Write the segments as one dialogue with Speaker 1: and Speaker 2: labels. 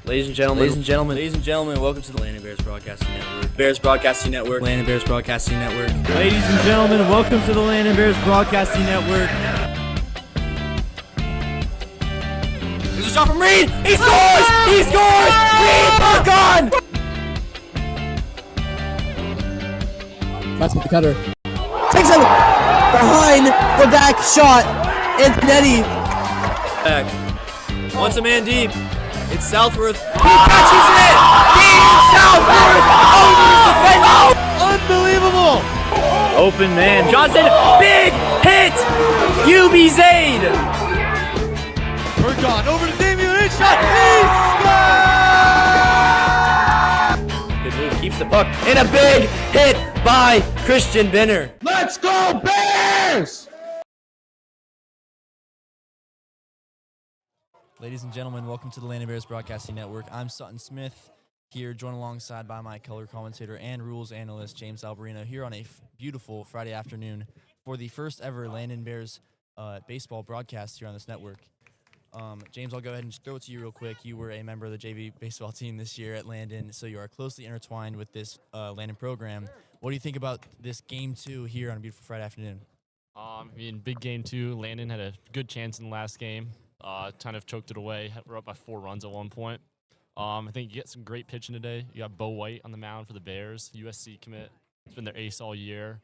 Speaker 1: Ladies and gentlemen, welcome to the Landon Bears Broadcasting Network.
Speaker 2: Landon Bears Broadcasting Network.
Speaker 3: Ladies and gentlemen, welcome to the Landon Bears Broadcasting Network.
Speaker 1: There's a shot from Reed! He scores! He scores! Reed, back on!
Speaker 4: Tries to get the cutter. Takes him behind the back shot. Antonetti.
Speaker 1: Back. Once a man deep. It's Southworth. He catches it! Dean Southworth!
Speaker 3: Unbelievable! Open man.
Speaker 1: Johnson, big hit! UB Zaid!
Speaker 3: Bergon over to Damian, his shot. He
Speaker 1: Good move, keeps the puck. And a big hit by Christian Benner.
Speaker 4: Let's go Bears!
Speaker 2: Ladies and gentlemen, welcome to the Landon Bears Broadcasting Network. I'm Sutton Smith, here joined alongside by my color commentator and rules analyst, James Alberino, here on a beautiful Friday afternoon for the first ever Landon Bears baseball broadcast here on this network. James, I'll go ahead and just throw it to you real quick. You were a member of the JV baseball team this year at Landon, so you are closely intertwined with this Landon program. What do you think about this Game 2 here on a beautiful Friday afternoon?
Speaker 5: Big Game 2, Landon had a good chance in the last game. Kind of choked it away. We're up by 4 runs at one point. I think you get some great pitching today. You got Bo White on the mound for the Bears, USC commit. He's been their ace all year.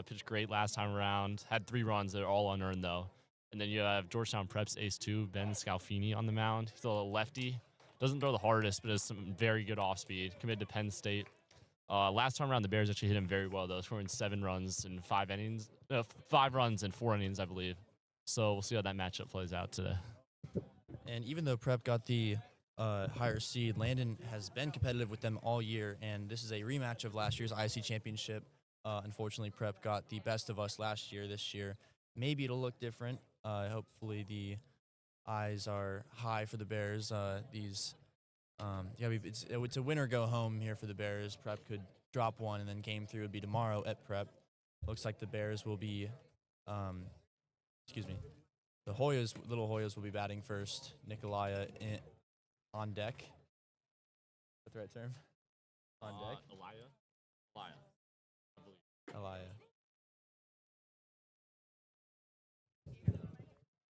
Speaker 5: Pitched great last time around. Had 3 runs that are all unearned, though. And then you have Georgetown Prep's ace, too, Ben Scalfini on the mound. He's a lefty. Doesn't throw the hardest, but has some very good off-speed. Committed to Penn State. Last time around, the Bears actually hit him very well, though, scoring 7 runs in 5 innings. 5 runs in 4 innings, I believe. So we'll see how that matchup plays out today.
Speaker 2: And even though Prep got the higher seed, Landon has been competitive with them all year, and this is a rematch of last year's IAC championship. Unfortunately, Prep got the best of us last year. This year, maybe it'll look different. Hopefully, the eyes are high for the Bears. It's a win or go home here for the Bears. Prep could drop one, and then Game 3 would be tomorrow at Prep. Looks like the Bears will be, the little Hoyas will be batting first. Nikolaya on deck. Is that the right term? On deck?
Speaker 5: Elia, I believe.
Speaker 2: Elia.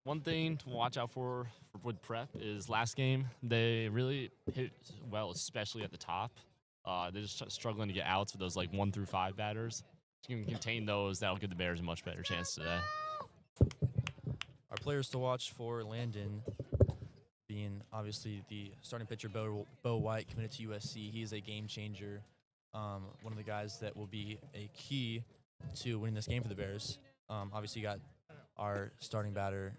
Speaker 5: One thing to watch out for with Prep is last game, they really hit well, especially at the top. They're just struggling to get outs with those 1 through 5 batters. If you can contain those, that'll give the Bears a much better chance today.
Speaker 2: Our players to watch for Landon being obviously the starting pitcher, Bo White, committed to USC. He is a game changer. One of the guys that will be a key to winning this game for the Bears. Obviously, you got our starting batter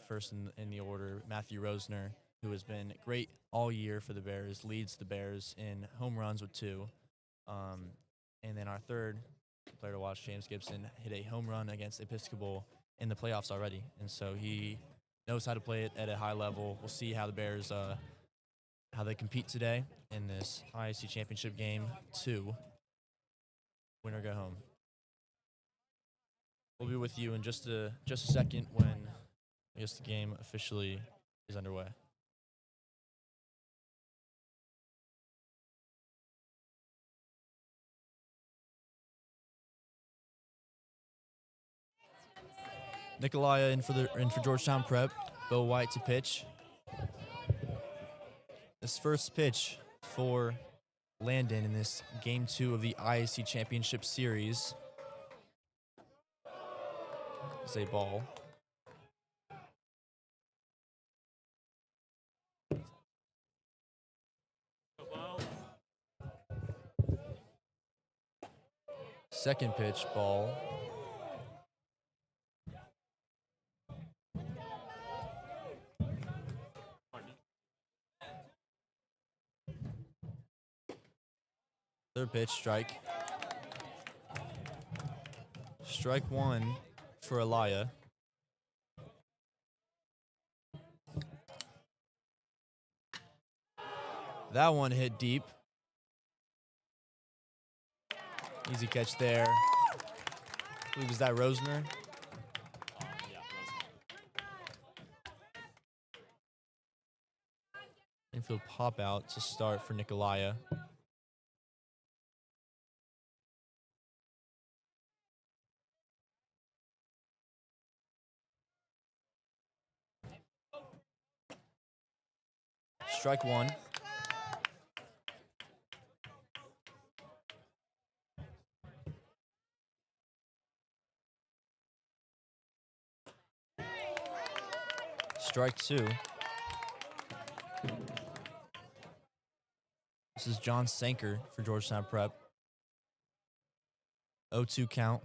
Speaker 2: first in the order, Matthew Rosner, who has been great all year for the Bears, leads the Bears in home runs with 2. And then our third player to watch, James Gibson, hit a home run against Episcopal in the playoffs already, and so he knows how to play it at a high level. We'll see how the Bears, how they compete today in this IAC Championship Game 2. Win or go home. We'll be with you in just a second when I guess the game officially is underway. Nikolaya in for Georgetown Prep. Bo White to pitch. This first pitch for Landon in this Game 2 of the IAC Championship Series is a ball. Second pitch, ball. Third pitch, strike. Strike 1 for Elia. That one hit deep. Easy catch there. I believe, was that Rosner?
Speaker 5: Yeah, Rosner.
Speaker 2: Infield pop out to start for Nikolaya. Strike one. Strike two. This is John Sanker for Georgetown Prep. 0-2 count.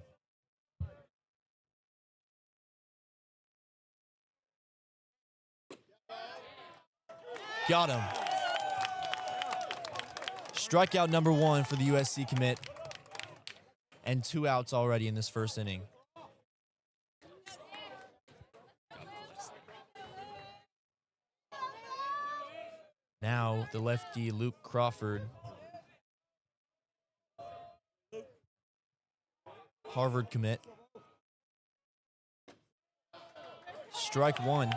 Speaker 2: Got him. Strikeout number one for the USC commit. And 2 outs already in this first inning. Now the lefty Luke Crawford. Harvard commit. Strike one.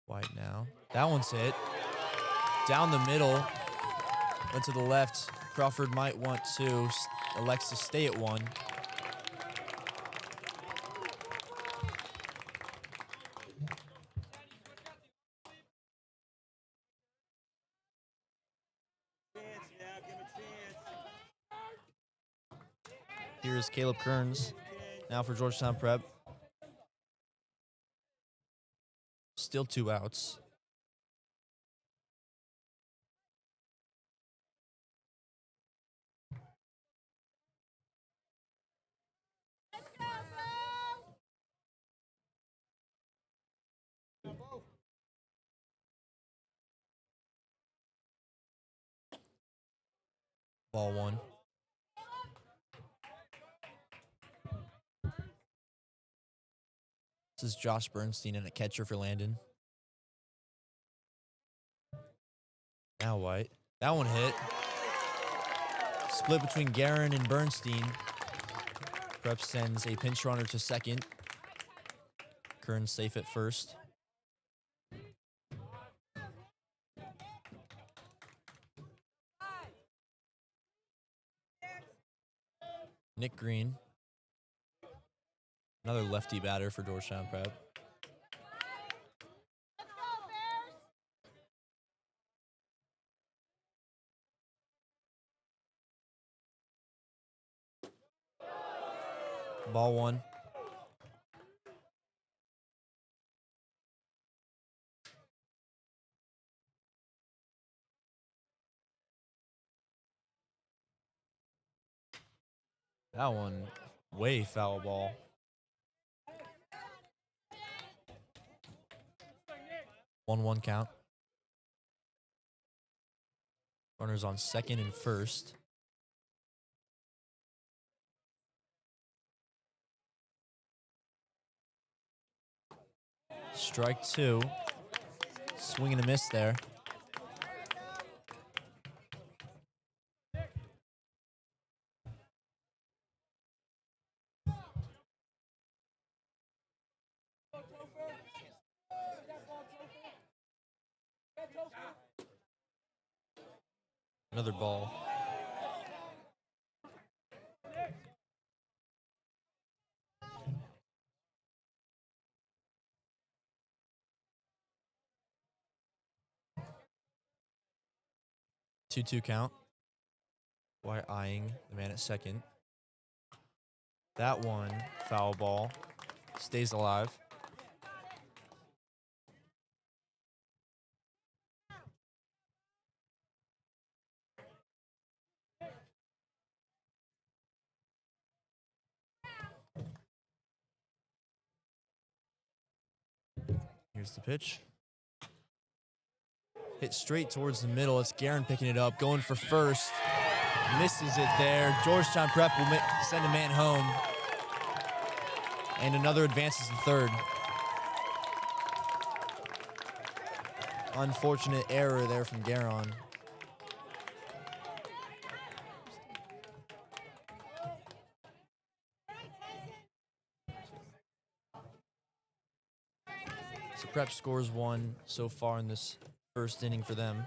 Speaker 2: White now. That one's hit. Down the middle. Went to the left. Crawford might want to. Elects to stay at one. Here's Caleb Kearns now for Georgetown Prep. Still 2 outs. Ball one. This is Josh Bernstein and a catcher for Landon. Now White. That one hit. Split between Guerin and Bernstein. Prep sends a pinch runner to second. Kearns safe at first. Nick Green. Another lefty batter for Georgetown Prep. Ball one. That one, way foul ball. One count. Runners on second and first. Strike two. Swing and a miss there. Another ball. Two count. White eyeing the man at second. That one, foul ball. Stays alive. Here's the pitch. Hit straight towards the middle. It's Guerin picking it up, going for first. Misses it there. Georgetown Prep will send a man home. And another advances to third. Unfortunate error there from Guerin. So Prep scores 1 so far in this first inning for them.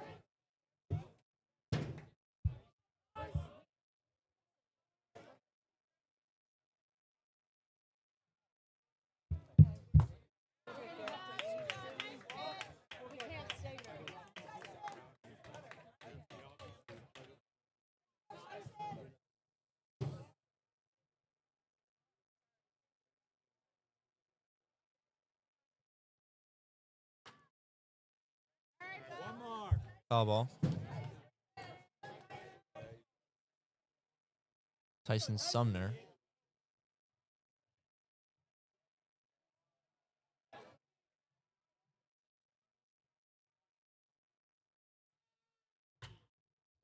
Speaker 2: Foul ball. Tyson Sumner.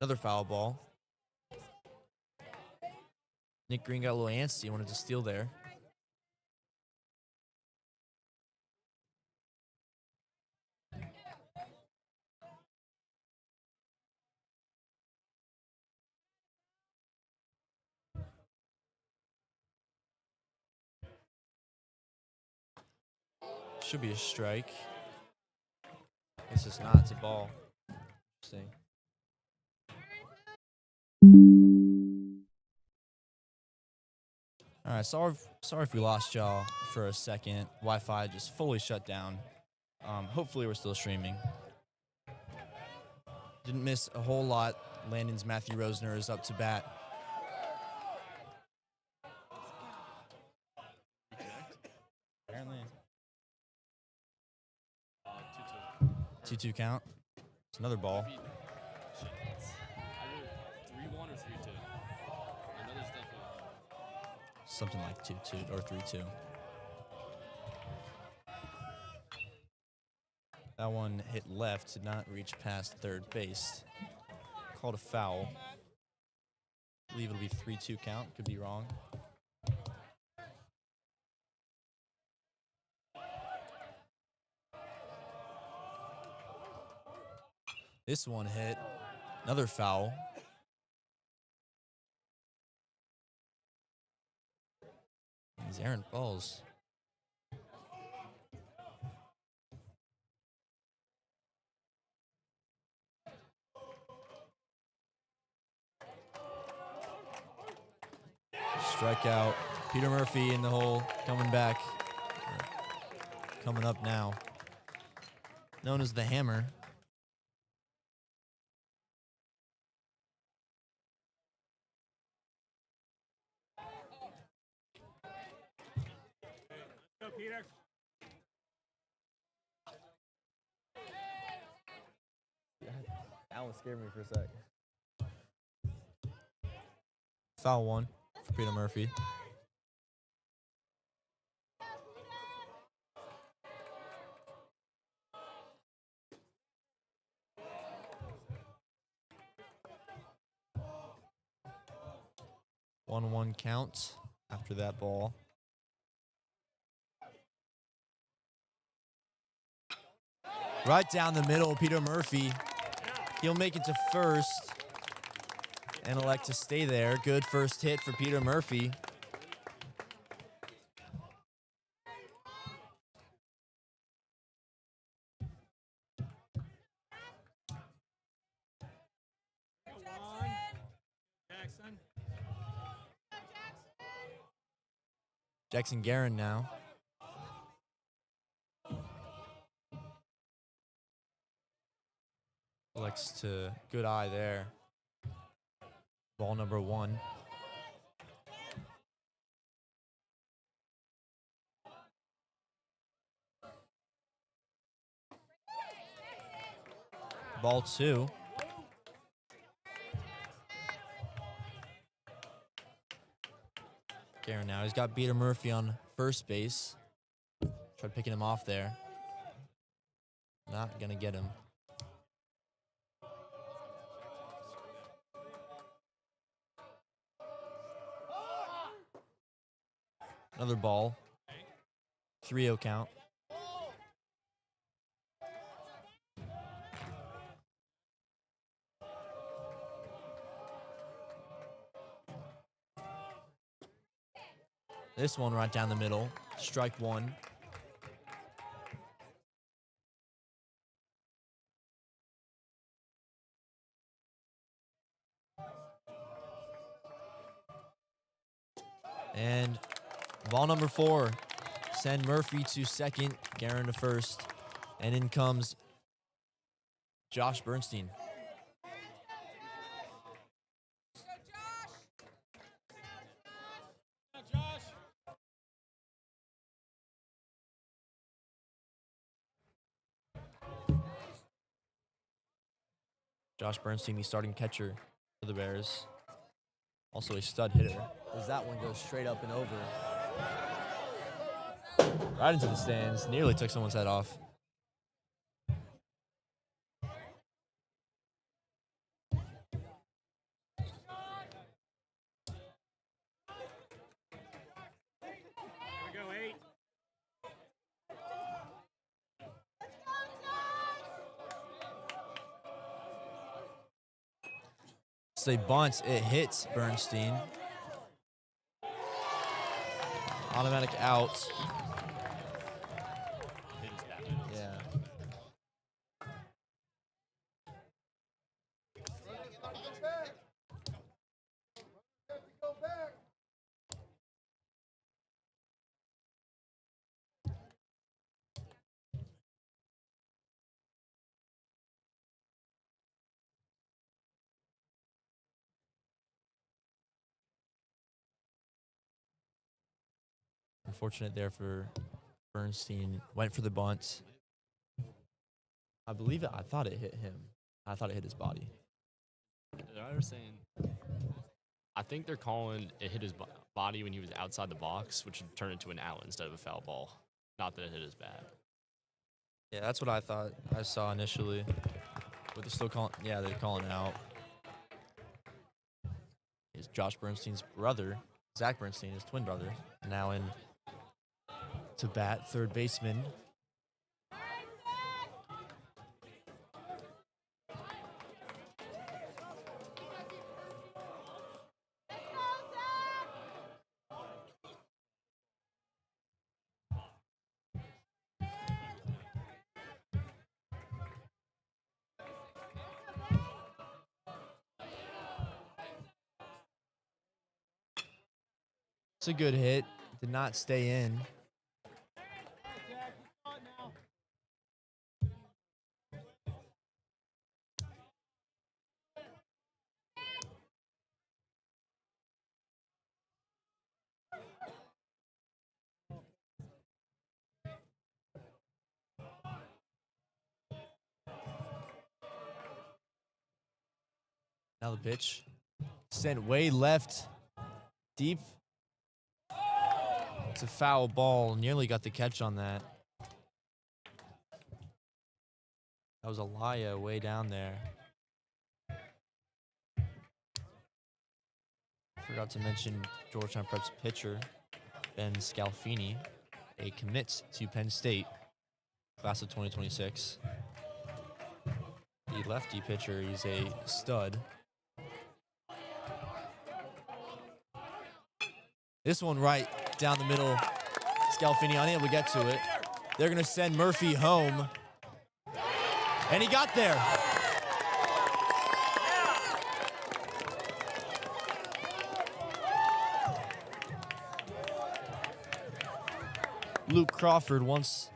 Speaker 2: Another foul ball. Nick Green got a little antsy, wanted to steal there. Should be a strike. This is not. It's a ball. Interesting. All right, sorry if we lost y'all for a second. Wi-Fi just fully shut down. Hopefully we're still streaming. Didn't miss a whole lot. Landon's Matthew Rosner is up to bat. Apparently. 2-2 count. It's another ball.
Speaker 5: Either 3-1 or 3-2. I know there's definitely
Speaker 2: Something like 2-2 or 3-2. That one hit left, did not reach past third base. Called a foul. I believe it'll be 3-2 count. Could be wrong. This one hit. Another foul. These errant balls. Strikeout. Peter Murphy in the hole, coming back. Coming up now. Known as the Hammer.
Speaker 1: Go, Peter.
Speaker 3: That one scared me for a sec.
Speaker 2: Foul one for Peter Murphy. One count after that ball. Right down the middle, Peter Murphy. He'll make it to first and elect to stay there. Good first hit for Peter Murphy.
Speaker 1: Jackson.
Speaker 2: Jackson Guerin now. Elects to good eye there. Ball number 1. Ball 2. Guerin now. He's got Peter Murphy on first base. Tried picking him off there. Not gonna get him. Another ball. 3-0 count. This one right down the middle. Strike 1. And ball number 4. Send Murphy to second, Guerin to first. And in comes Josh Bernstein. Josh Bernstein, the starting catcher for the Bears. Also a stud hitter, as that one goes straight up and over. Right into the stands, nearly took someone's head off. They bunt, it hits Bernstein. Automatic out. Yeah. Unfortunate there for Bernstein. Went for the bunt. I believe it. I thought it hit him. I thought it hit his body.
Speaker 5: They're saying, I think they're calling it hit his body when he was outside the box, which would turn into an out instead of a foul ball. Not that it hit his bat.
Speaker 2: Yeah, that's what I thought I saw initially. But they're still calling. Yeah, they're calling it out. Is Josh Bernstein's brother, Zach Bernstein, his twin brother, now in to bat, third baseman. It's a good hit. Did not stay in. Now the pitch. Sent way left. Deep. It's a foul ball. Nearly got the catch on that. That was Alaya way down there. Forgot to mention Georgetown Prep's pitcher, Ben Scalfini, a commit to Penn State, class of 2026. The lefty pitcher, he's a stud. This one right down the middle. Scalfini unable to get to it. They're going to send Murphy home. And he got there. Luke Crawford wants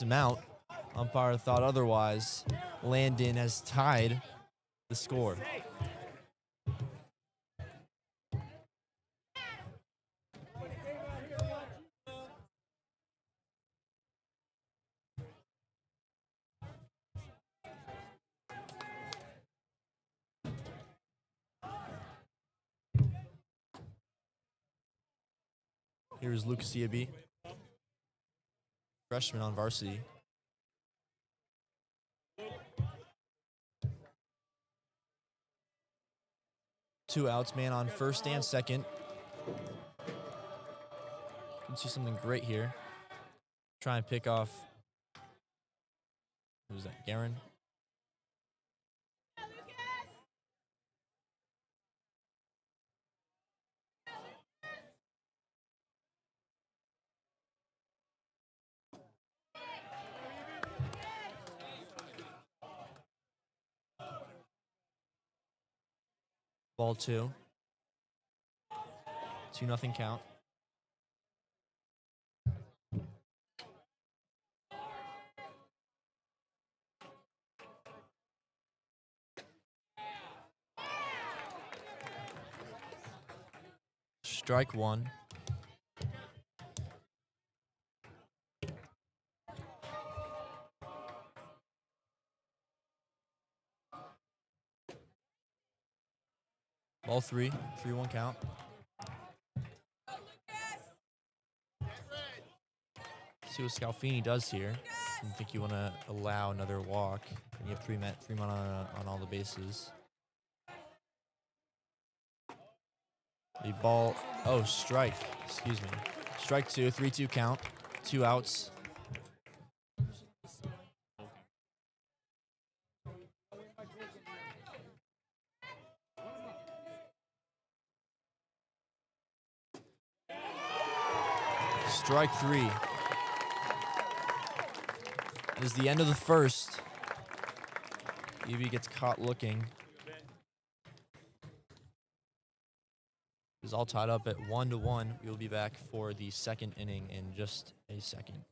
Speaker 2: him out. Umpire thought otherwise. Landon has tied the score. Here's Lucas Iabi, freshman on varsity. Two outs, man on first and second. Can see something great here. Try and pick off. Who's that? Guerin. Ball 2. 2-0 count. Strike one. Ball 3, 3-1 count. See what Scalfini does here. I don't think you want to allow another walk. And you have three men on all the bases. The ball, oh, strike, excuse me. Strike 2, 3-2 count, 2 outs. Strike 3. It is the end of the first. Evie gets caught looking. It's all tied up at 1-1. We will be back for the second inning in just a second.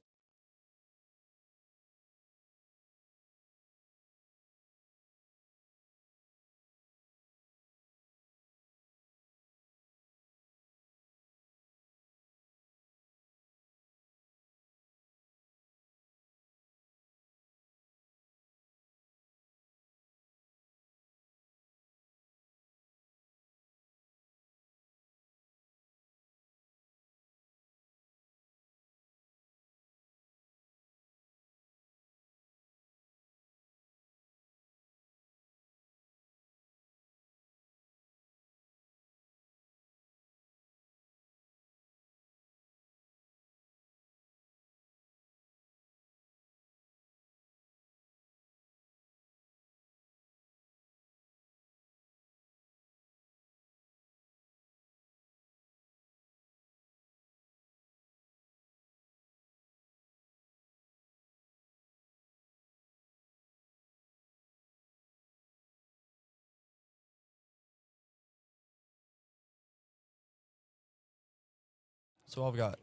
Speaker 2: So I've got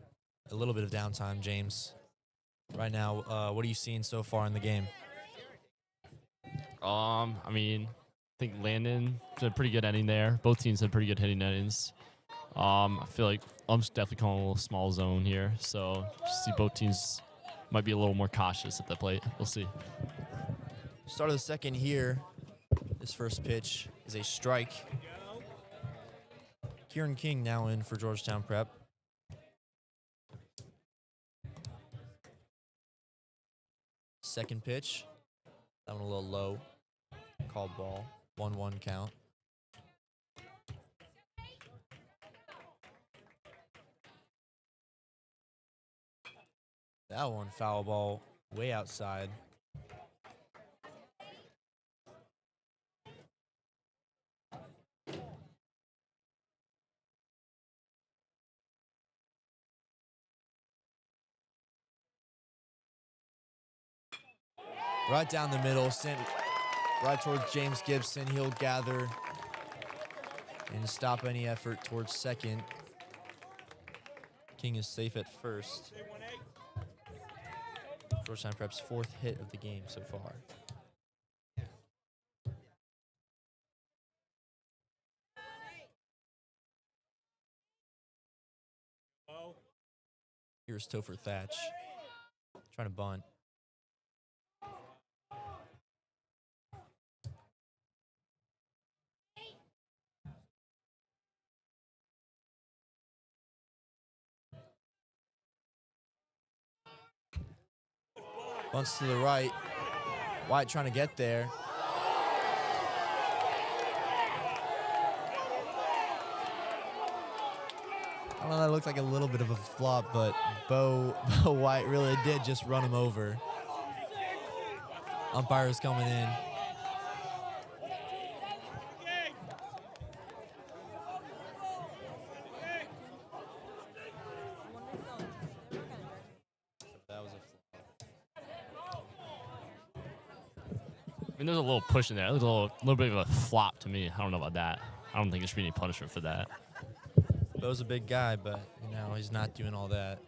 Speaker 2: a little bit of downtime, James. Right now, what are you seeing so far in the game?
Speaker 5: I mean, I think Landon did a pretty good inning there. Both teams had pretty good hitting innings. I feel like I'm definitely calling a little small zone here, so see both teams might be a little more cautious at the plate. We'll see.
Speaker 2: Start of the second here. This first pitch is a strike. Kieran King now in for Georgetown Prep. Second pitch, that one a little low. Called ball, 1-1 count. That one foul ball, way outside. Right down the middle, sent right towards James Gibson. He'll gather and stop any effort towards second. King is safe at first. Georgetown Prep's 4th hit of the game so far. Here's Topher Thatch trying to bunt. Bunts to the right. White trying to get there. I don't know, that looked like a little bit of a flop, but Bo White really did just run him over. Umpire's coming in.
Speaker 5: I mean, there's a little push in there. There's a little bit of a flop to me. I don't know about that. I don't think there should be any punishment for that.
Speaker 2: Bo's a big guy, but he's not doing all that.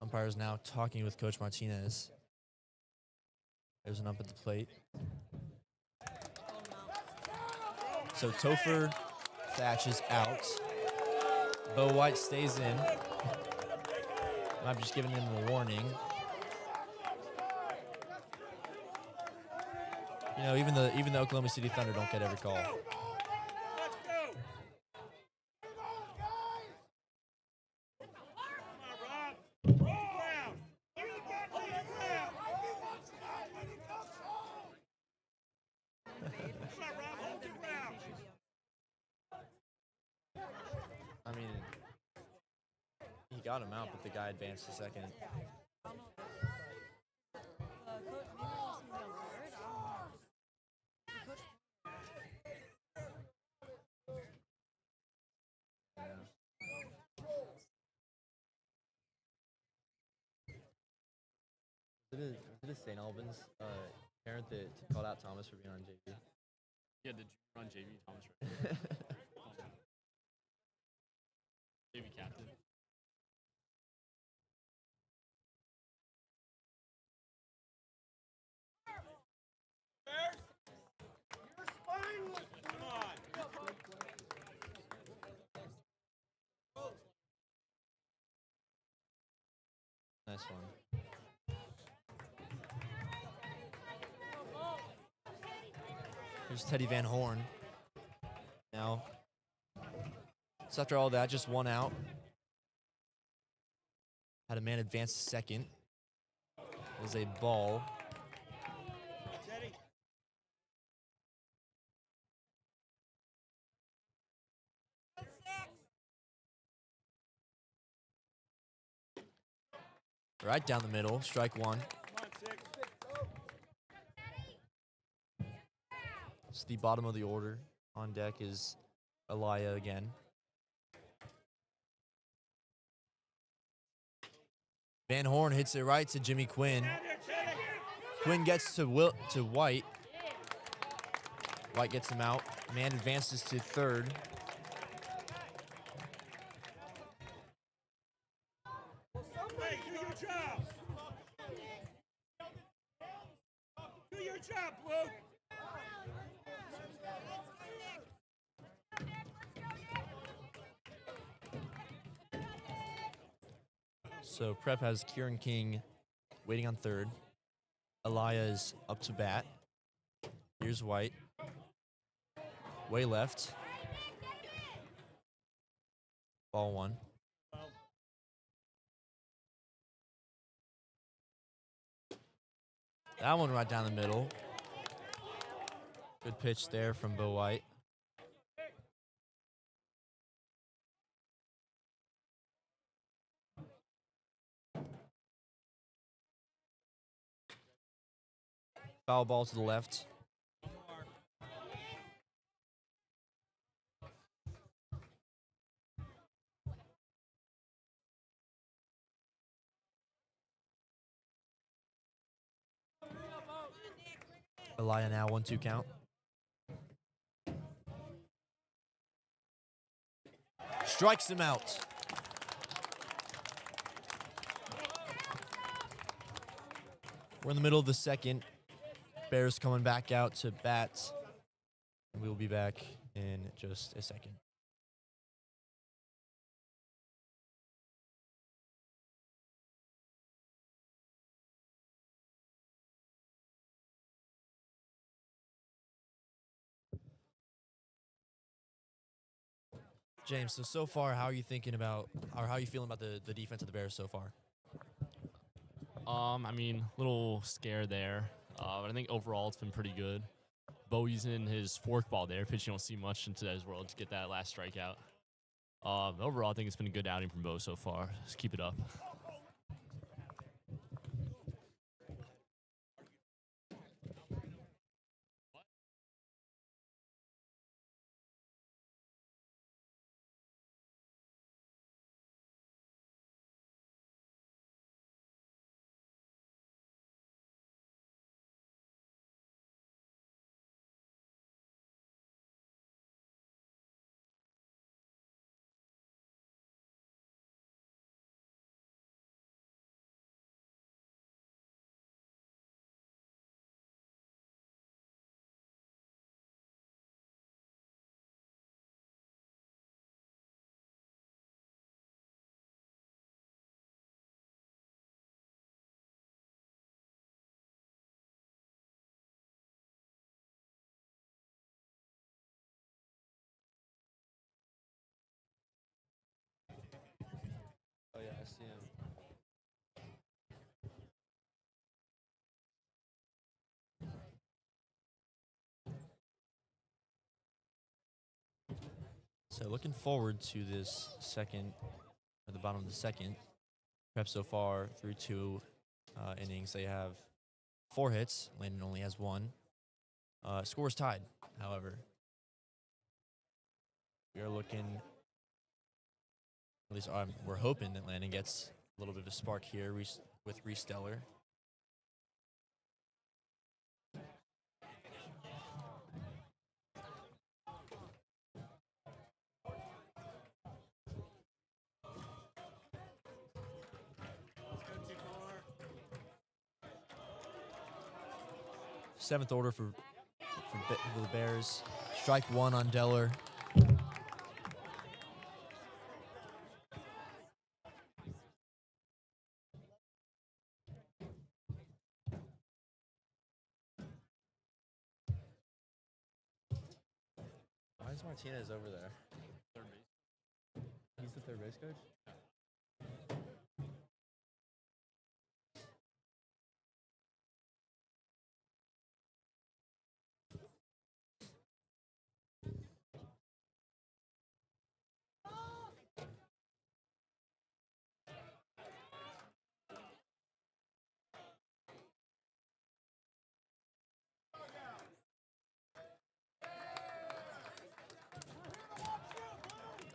Speaker 2: Umpires now talking with Coach Martinez. There's an ump at the plate. So Topher Thatch is out. Bo White stays in. I'm just giving him a warning. Even the Oklahoma City Thunder don't get every call. I mean, he got him out, but the guy advanced a second. Was it St. Albans parent that called out Thomas for being on JV?
Speaker 5: Yeah, the junior on JV, Thomas Ray. JV captain.
Speaker 2: Nice one. Here's Teddy Van Horn. Now, so after all that, just one out. Had a man advance to second. It was a ball. Right down the middle, strike one. It's the bottom of the order. On deck is Elia again. Van Horn hits it right to Jimmy Quinn. Quinn gets to White. White gets him out. Man advances to third.
Speaker 6: Hey, do your job. Do your job, Luke.
Speaker 2: So Prep has Kieran King waiting on third. Elia is up to bat. Here's White. Way left. Ball one. That one right down the middle. Good pitch there from Bo White. Foul ball to the left. Elia now 1-2 count. Strikes him out. We're in the middle of the second. Bears coming back out to bat. And we will be back in just a second. James, so far, how are you thinking about, or how are you feeling about the defense of the Bears so far?
Speaker 5: I mean, a little scared there, but I think overall it's been pretty good. Bo using his forkball there, pitch you don't see much in today's world to get that last strikeout. Overall, I think it's been a good outing from Bo so far. Just keep it up.
Speaker 2: Oh yeah, I see him. So looking forward to this second, at the bottom of the second. Prep so far through 2 innings. They have 4 hits. Landon only has 1. Scores tied, however. We are looking, at least we're hoping that Landon gets a little bit of a spark here with Reese Deller. Seventh order for the Bears. Strike 1 on Deller. Why is Martinez over there? Third base. He's the third base coach?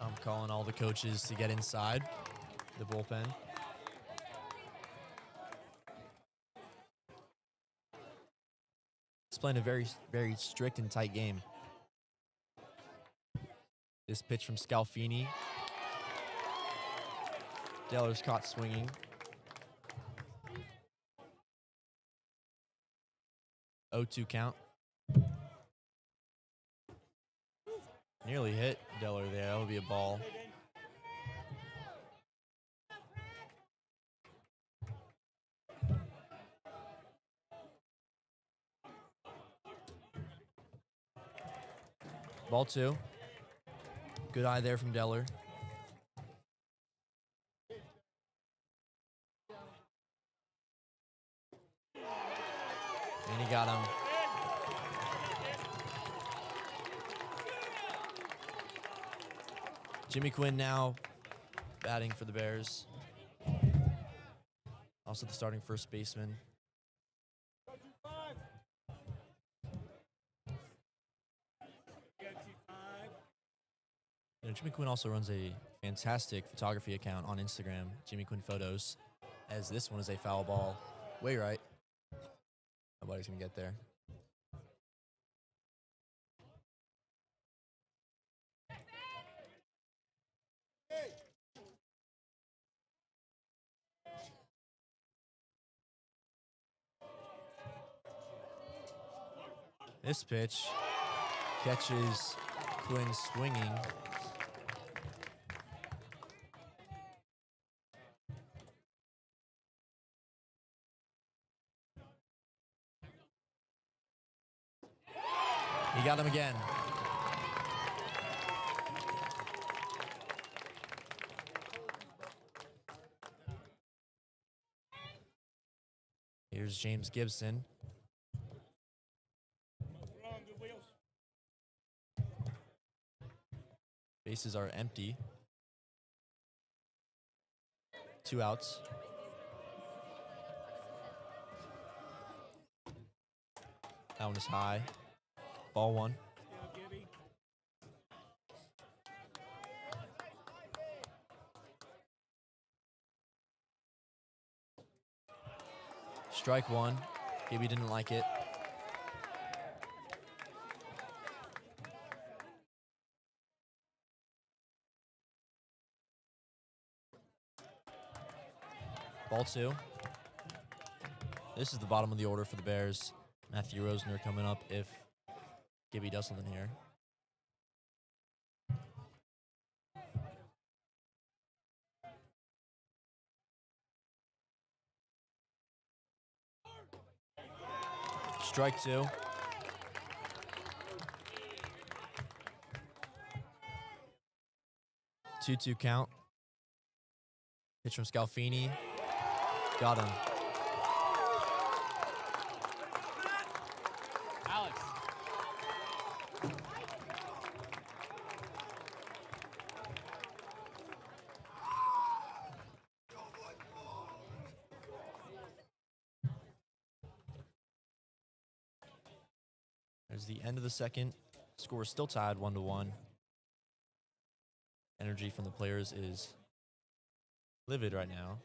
Speaker 2: I'm calling all the coaches to get inside the bullpen. It's playing a very, very strict and tight game. This pitch from Scalfini. Deller's caught swinging. 0-2 count. Nearly hit Deller there. That would be a ball. Ball 2. Good eye there from Deller. And he got him. Jimmy Quinn now batting for the Bears. Also the starting first baseman. You know, Jimmy Quinn also runs a fantastic photography account on Instagram, Jimmy Quinn Photos, as this one is a foul ball. Way right. Nobody's going to get there. This pitch catches Quinn swinging. He got him again. Here's James Gibson.
Speaker 6: Wrong, good wheels.
Speaker 2: Bases are empty. 2 outs. That one is high. Ball 1.
Speaker 6: Still Gibby.
Speaker 2: Strike 1. Gibby didn't like it. Ball 2. This is the bottom of the order for the Bears. Matthew Rosner coming up if Gibby does something here. Strike 2. Two count. Pitch from Scalfini. Got him.
Speaker 5: Alex.
Speaker 2: There's the end of the second. Score is still tied 1-1. Energy from the players is livid right now.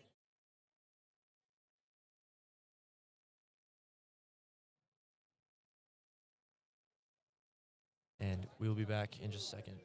Speaker 2: And we will be back in just a second.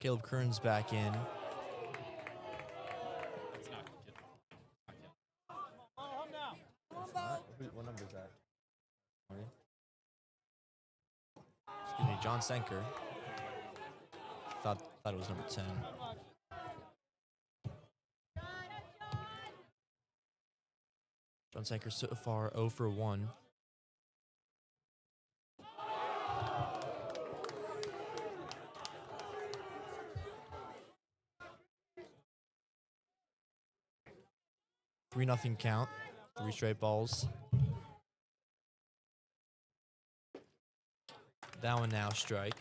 Speaker 2: Caleb Kern's back in. What number is that? Excuse me, John Senker. Thought it was number 10. John Senker so far 0 for 1. Nothing count. 3 straight balls. That one now strike.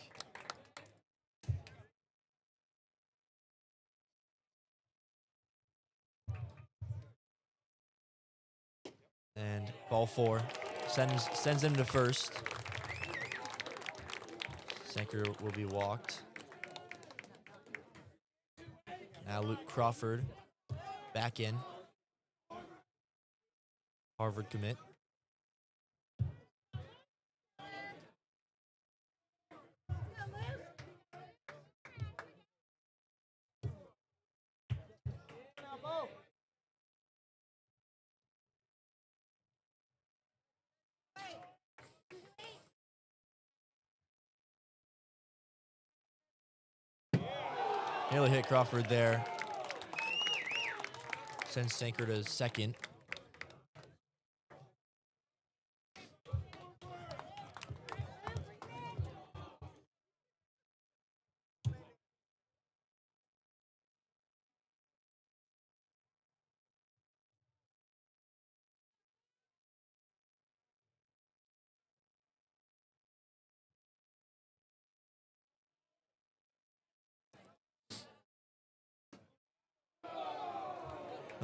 Speaker 2: And ball 4. Sends him to first. Senker will be walked. Now Luke Crawford back in. Harvard commit. Nearly hit Crawford there. Sends Senker to second.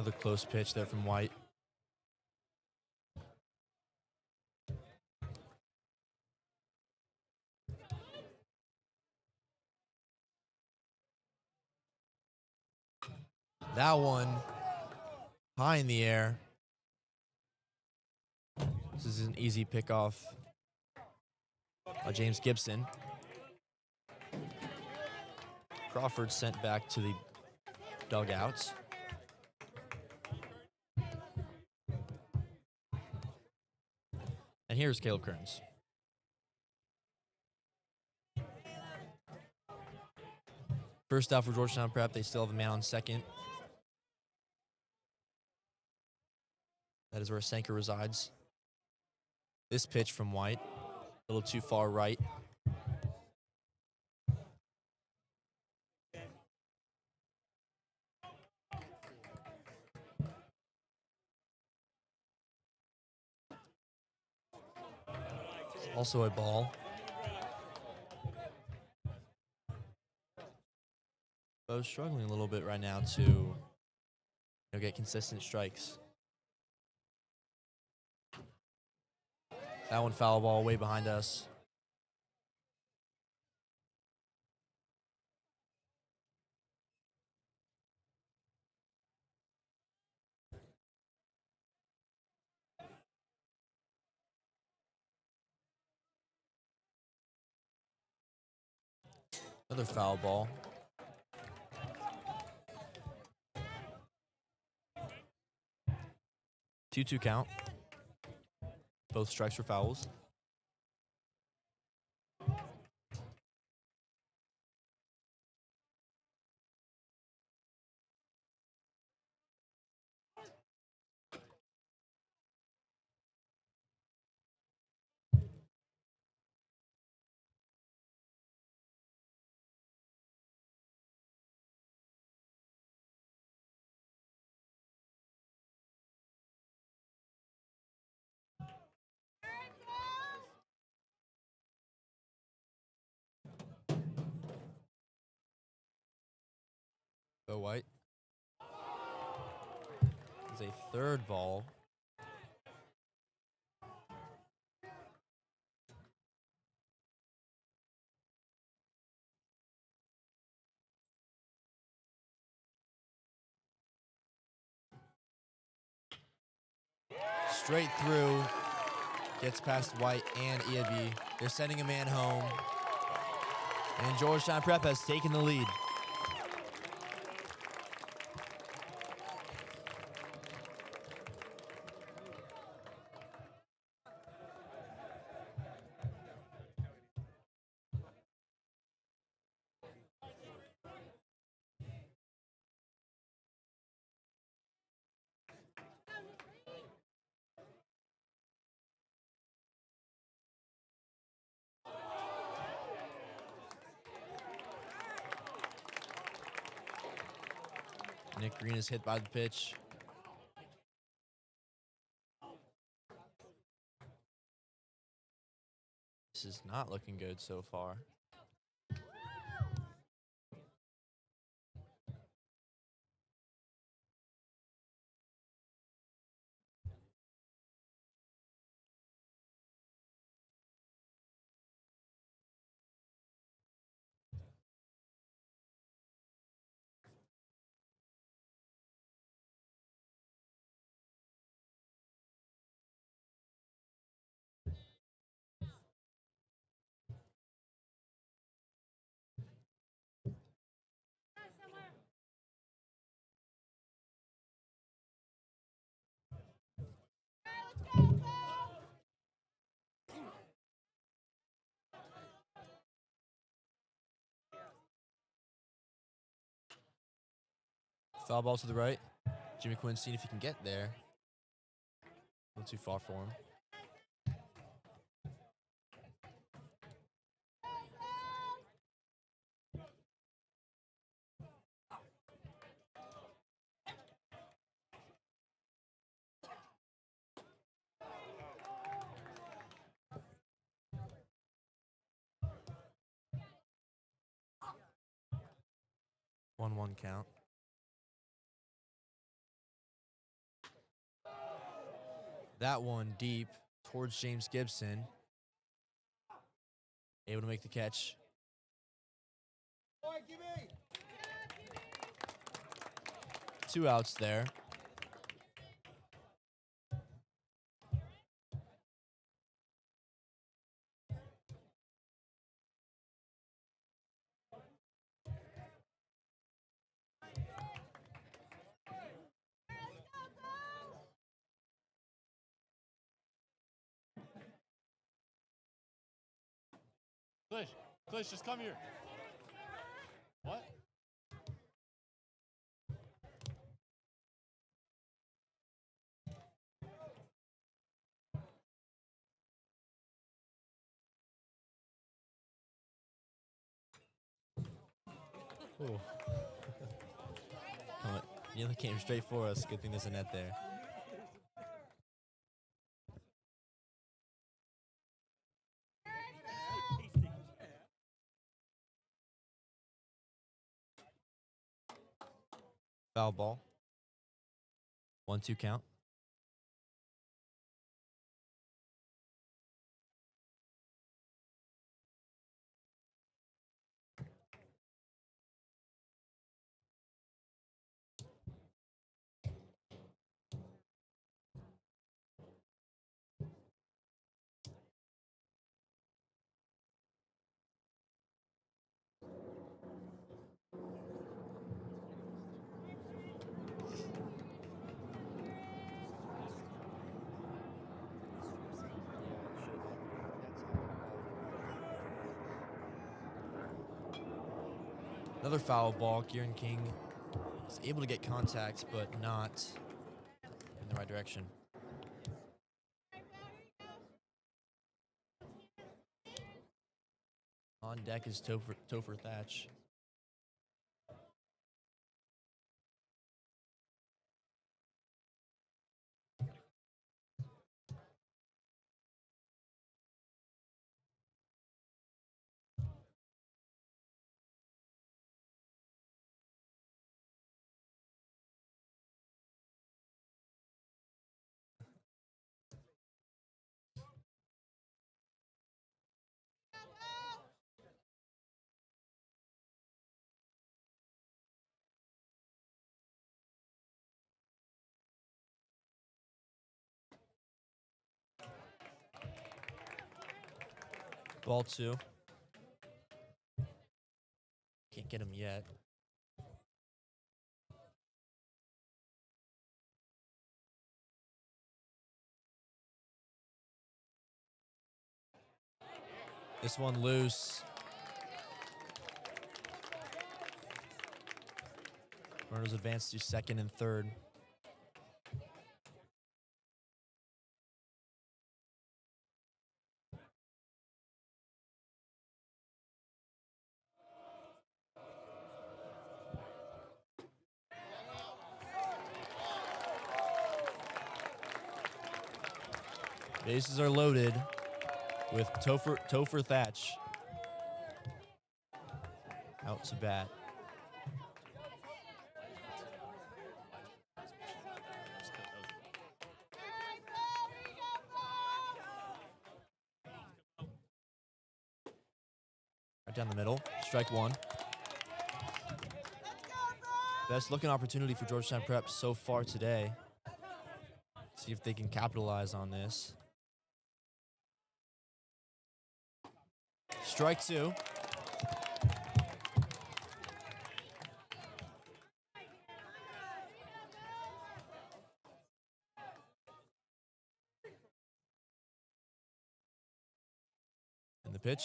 Speaker 2: Another close pitch there from White. That one high in the air. This is an easy pickoff by James Gibson. Crawford sent back to the dugouts. And here's Caleb Kearns. First out for Georgetown Prep. They still have a man on second. That is where Sanker resides. This pitch from White, a little too far right. Also a ball. Bo's struggling a little bit right now to get consistent strikes. That one foul ball way behind us. Another foul ball. Two count. Both strikes were fouls. Bo White. It's a third ball. Straight through. Gets past White and Iaby. They're sending a man home. And Georgetown Prep has taken the lead. Nick Green is hit by the pitch. This is not looking good so far. Foul ball to the right. Jimmy Quinn seeing if he can get there. A little too far for him. One count. that one deep towards James Gibson. Able to make the catch. Two outs there.
Speaker 5: Clish, just come here. What?
Speaker 2: Ooh. Nearly came straight for us. Good thing there's a net there. Foul ball. 1-2 count. Another foul ball. Kieran King is able to get contact, but not in the right direction. On deck is Topher Thatch. Ball 2. Can't get him yet. This one loose. Runners advance to second and third. Bases are loaded with Topher Thatch out to bat. Right down the middle, strike one. Best looking opportunity for Georgetown Prep so far today. See if they can capitalize on this. Strike two. And the pitch.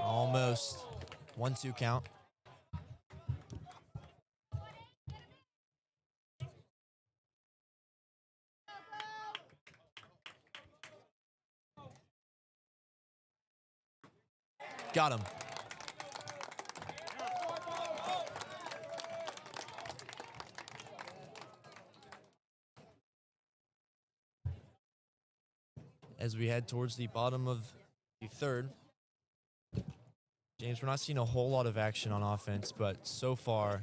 Speaker 2: Almost. 1-2 count. Got him. As we head towards the bottom of the third, James, we're not seeing a whole lot of action on offense, but so far,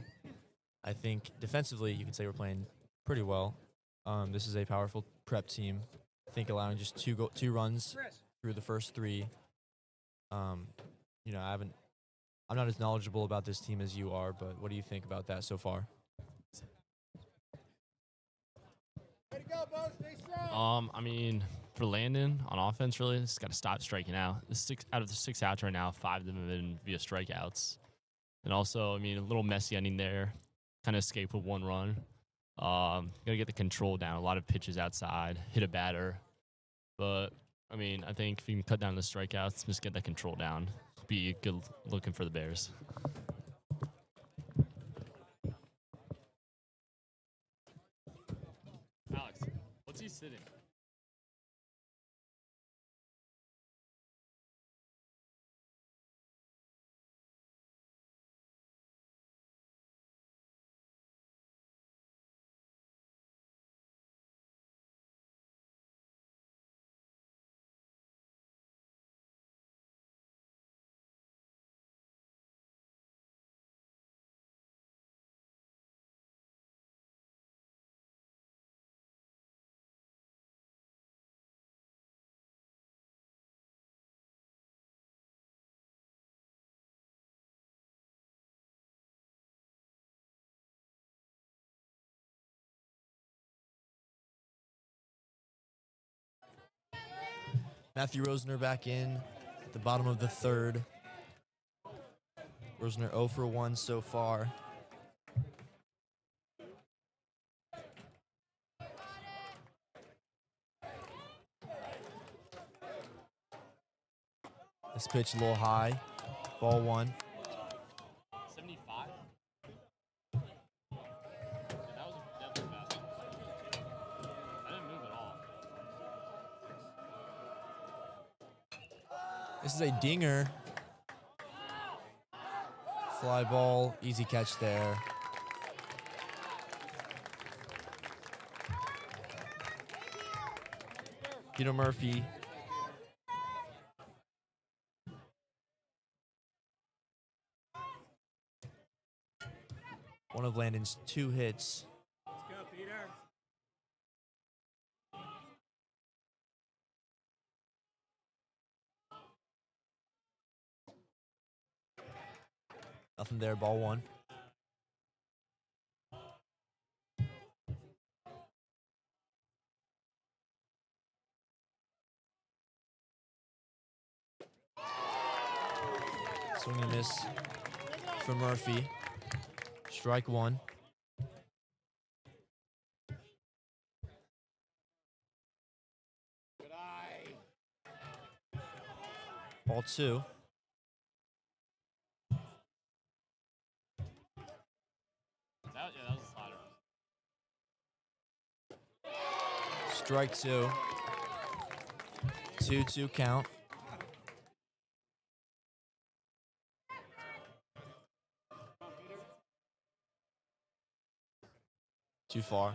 Speaker 2: I think defensively, you can say we're playing pretty well. This is a powerful prep team. I think allowing just two runs through the first three. You know, I'm not as knowledgeable about this team as you are, but what do you think about that so far?
Speaker 5: I mean, for Landon on offense, really, just got to stop striking out. Out of the 6 outs right now, 5 of them have been via strikeouts. And also, I mean, a little messy ending there. Kind of escaped with 1 run. Got to get the control down. A lot of pitches outside, hit a batter. But, I mean, I think if you can cut down the strikeouts, just get that control down, be good looking for the Bears. Alex, what's he sitting?
Speaker 2: Matthew Rosner back in at the bottom of the 3rd. Rosner 0 for 1 so far. This pitch a little high. Ball 1.
Speaker 5: 75? Yeah, that was definitely fast. I didn't move at all.
Speaker 2: This is a dinger. Fly ball, easy catch there. Peter Murphy. One of Landon's 2 hits.
Speaker 6: Let's go, Peter.
Speaker 2: Nothing there, ball 1. Swing and miss for Murphy. Strike 1.
Speaker 6: Good eye.
Speaker 2: Ball 2.
Speaker 5: That was a slider.
Speaker 2: Strike 2. 2-2 count. Too far.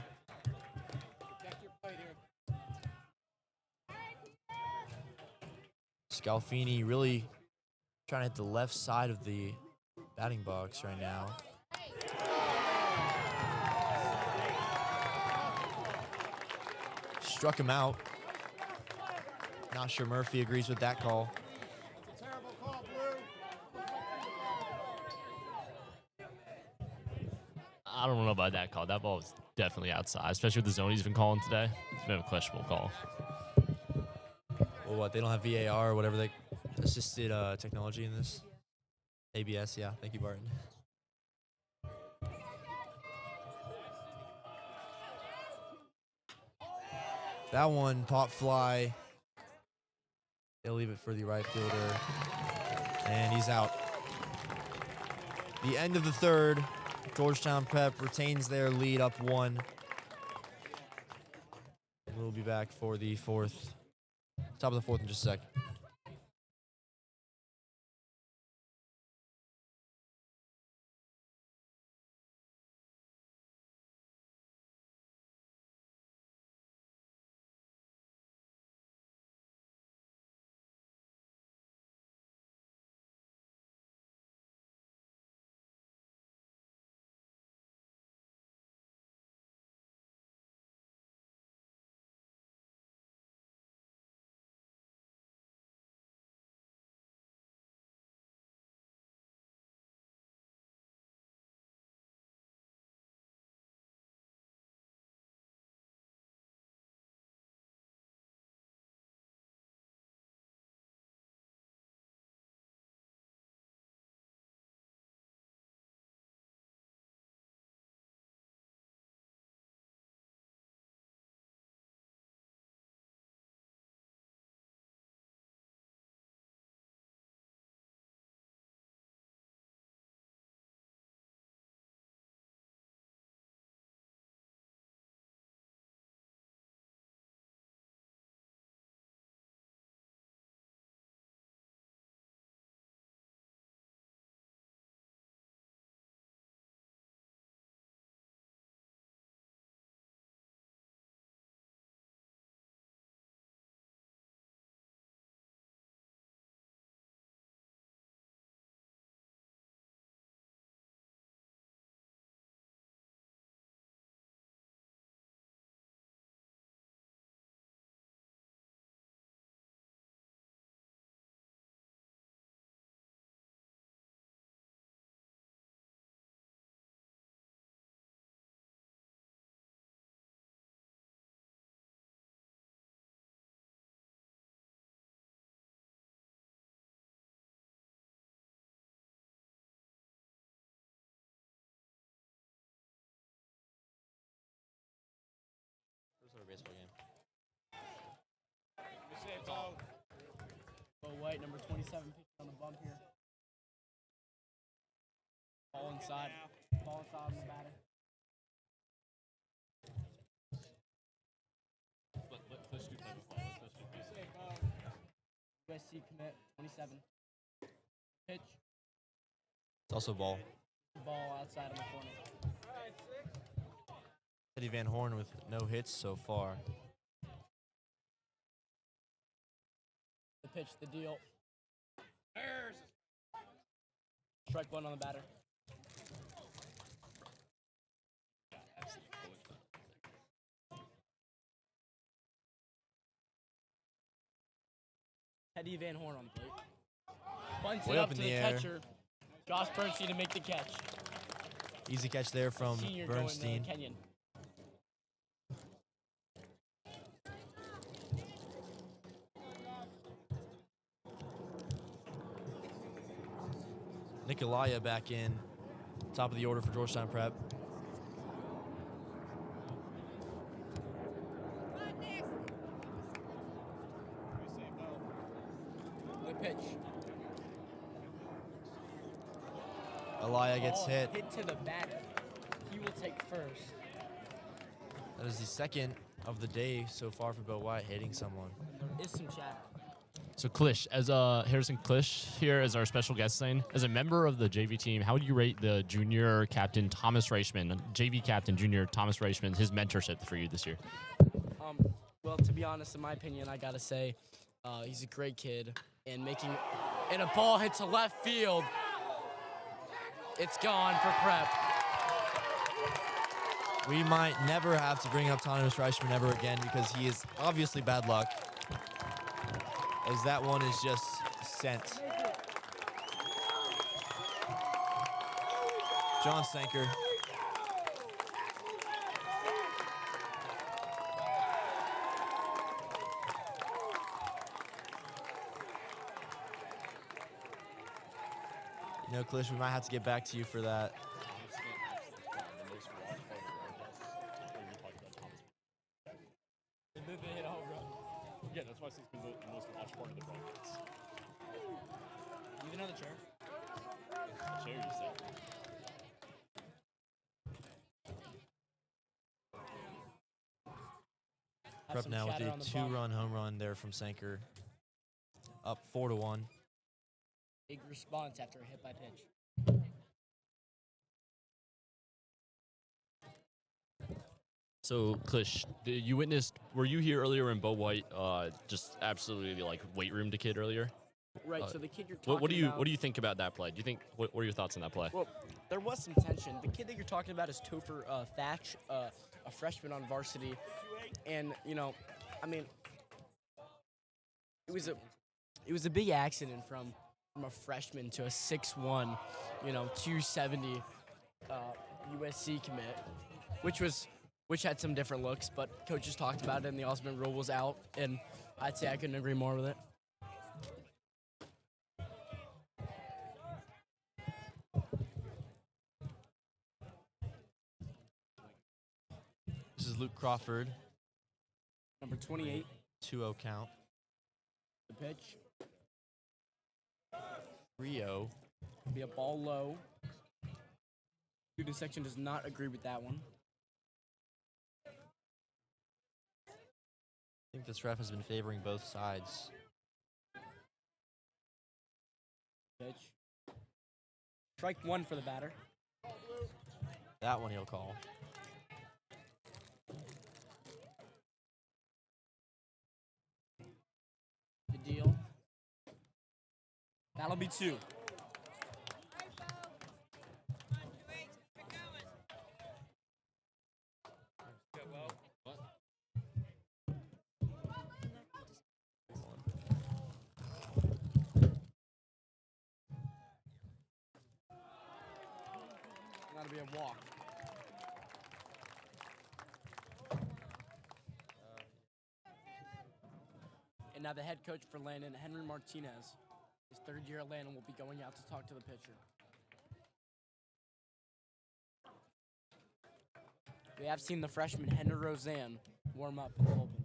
Speaker 6: Check your plate here.
Speaker 2: Scalfini really trying to hit the left side of the batting box right now. Struck him out. Not sure Murphy agrees with that call.
Speaker 6: It's a terrible call, Blue.
Speaker 5: I don't know about that call. That ball was definitely outside, especially with the zone he's been calling today. It's been a questionable call.
Speaker 2: Well, what, they don't have VAR or whatever they assisted technology in this? ABS, yeah. Thank you, Barton. That one, pop fly. They'll leave it for the right fielder. And he's out. The end of the 3rd. Georgetown Prep retains their lead up 1. And we'll be back for the 4th. Top of the 4th in just a sec. baseball game.
Speaker 4: Bo White, number 27, pitching on the bump here. Ball inside. Ball inside on the batter. USC commit, 27. Pitch.
Speaker 2: It's also ball.
Speaker 4: Ball outside in the corner.
Speaker 2: Eddie Van Horn with no hits so far.
Speaker 4: The pitch, the deal. Strike one on the batter. Eddie Van Horn on the plate. Bunts
Speaker 2: Way
Speaker 4: it
Speaker 2: up
Speaker 4: up
Speaker 2: in
Speaker 4: to
Speaker 2: the
Speaker 4: the
Speaker 2: air.
Speaker 4: catcher. Josh Bernstein to make the catch.
Speaker 2: Easy catch there from
Speaker 4: Senior
Speaker 2: Bernstein.
Speaker 4: going Kenyon.
Speaker 2: Nikolaya back in. Top of the order for Georgetown Prep.
Speaker 4: The pitch.
Speaker 2: Elia gets
Speaker 4: Ball
Speaker 2: hit.
Speaker 4: Hit to the batter. He will take first.
Speaker 2: That is the second of the day so far for Bo White hitting someone.
Speaker 4: There is some chatter.
Speaker 5: So Klish, as Harrison Klish here as our special guest saying, as a member of the JV team, how would you rate the junior captain Thomas Reichman, JV captain junior Thomas Reichman, his mentorship for you this year?
Speaker 4: Well, to be honest, in my opinion, I gotta say, he's a great kid, and a ball hits to left field. It's gone for Prep.
Speaker 2: We might never have to bring up Thomas Reichman ever again because he is obviously bad luck, as that one is just sent. John Sanker. You know, Klish, we might have to get back to you for that.
Speaker 5: Yeah, that's why it's the most watched part of the broadcast.
Speaker 4: Need another chair?
Speaker 5: The chair you said.
Speaker 2: Prep now with a two-run home run there from Sanker. Up 4-1.
Speaker 4: Big response after a hit by pitch.
Speaker 5: So, Klish, were you here earlier when Bo White just absolutely like weight roomed a kid earlier?
Speaker 4: Right, so the kid you're talking
Speaker 5: What do
Speaker 4: about...
Speaker 5: you think about that play? Do you think what are your thoughts on that play?
Speaker 4: Well, there was some tension. The kid that you're talking about is Topher Thatch, a freshman on varsity. And, you know, I mean, it was a big accident from a freshman to a 6'1", 270 USC commit, which had some different looks, but coaches talked about it and the ultimate rule was out, and I'd say I couldn't agree more with it.
Speaker 2: This is Luke Crawford.
Speaker 4: Number 28,
Speaker 2: 2-0 count.
Speaker 4: the pitch,
Speaker 2: 3-0.
Speaker 4: be a ball low. Student section does not agree with that one.
Speaker 2: I think this ref has been favoring both sides.
Speaker 4: Pitch. Strike one for the batter.
Speaker 2: That one he'll call.
Speaker 4: The deal. That'll be two. That'll be a walk. And now the head coach for Landon, Henry Martinez. His third year at Landon will be going out to talk to the pitcher. We have seen the freshman Henry Roseanne warm up in the bullpen.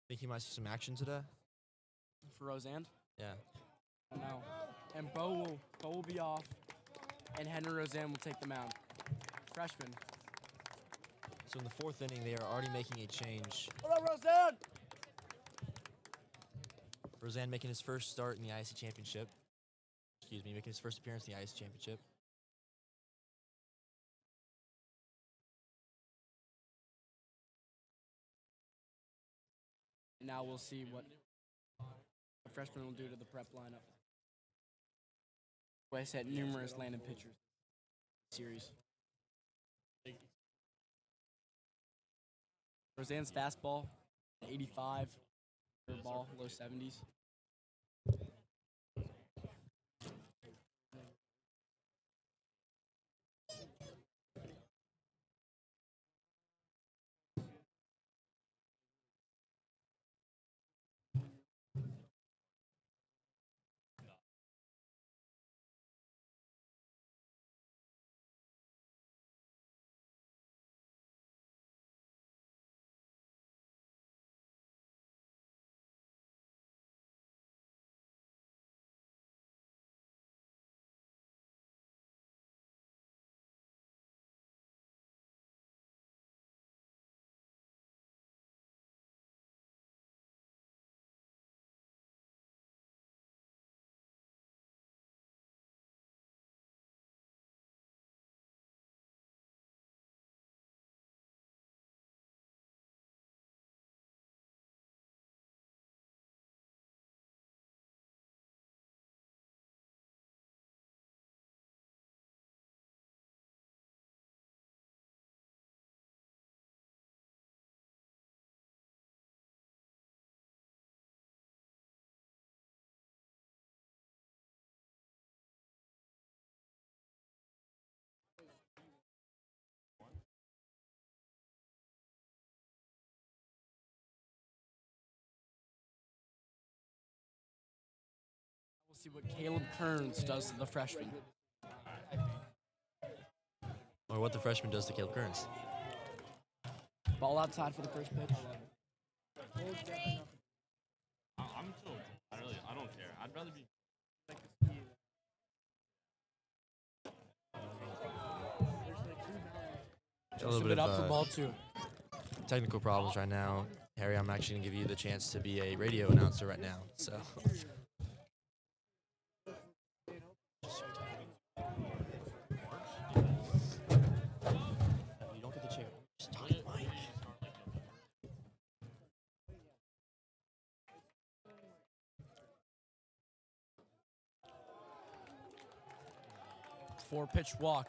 Speaker 2: Think he might see some action today?
Speaker 4: For Roseanne?
Speaker 2: Yeah.
Speaker 4: I don't know. And Bo will be off, and Henry Roseanne will take the mound. Freshman.
Speaker 2: So in the 4th inning, they are already making a change.
Speaker 4: What up, Roseanne?
Speaker 2: Roseanne making his first start in the IAC championship. Excuse me, making his first appearance in the IAC championship.
Speaker 4: Now we'll see what the freshman will do to the prep lineup. I set numerous Landon pitchers series. Roseanne's fastball, 85. Curveball, low 70s. We'll see what Caleb Kearns does to the freshman.
Speaker 2: Or what the freshman does to Caleb Kearns.
Speaker 4: Ball outside for the first pitch.
Speaker 5: I'm chill. I don't care. I'd rather be.
Speaker 2: A little
Speaker 4: Joseph
Speaker 2: bit
Speaker 4: it up for
Speaker 2: of
Speaker 4: ball 2.
Speaker 2: technical problems right now. Harry, I'm actually going to give you the chance to be a radio announcer right now. So. You don't get the chair. Just talk to the mic.
Speaker 4: Four-pitch walk.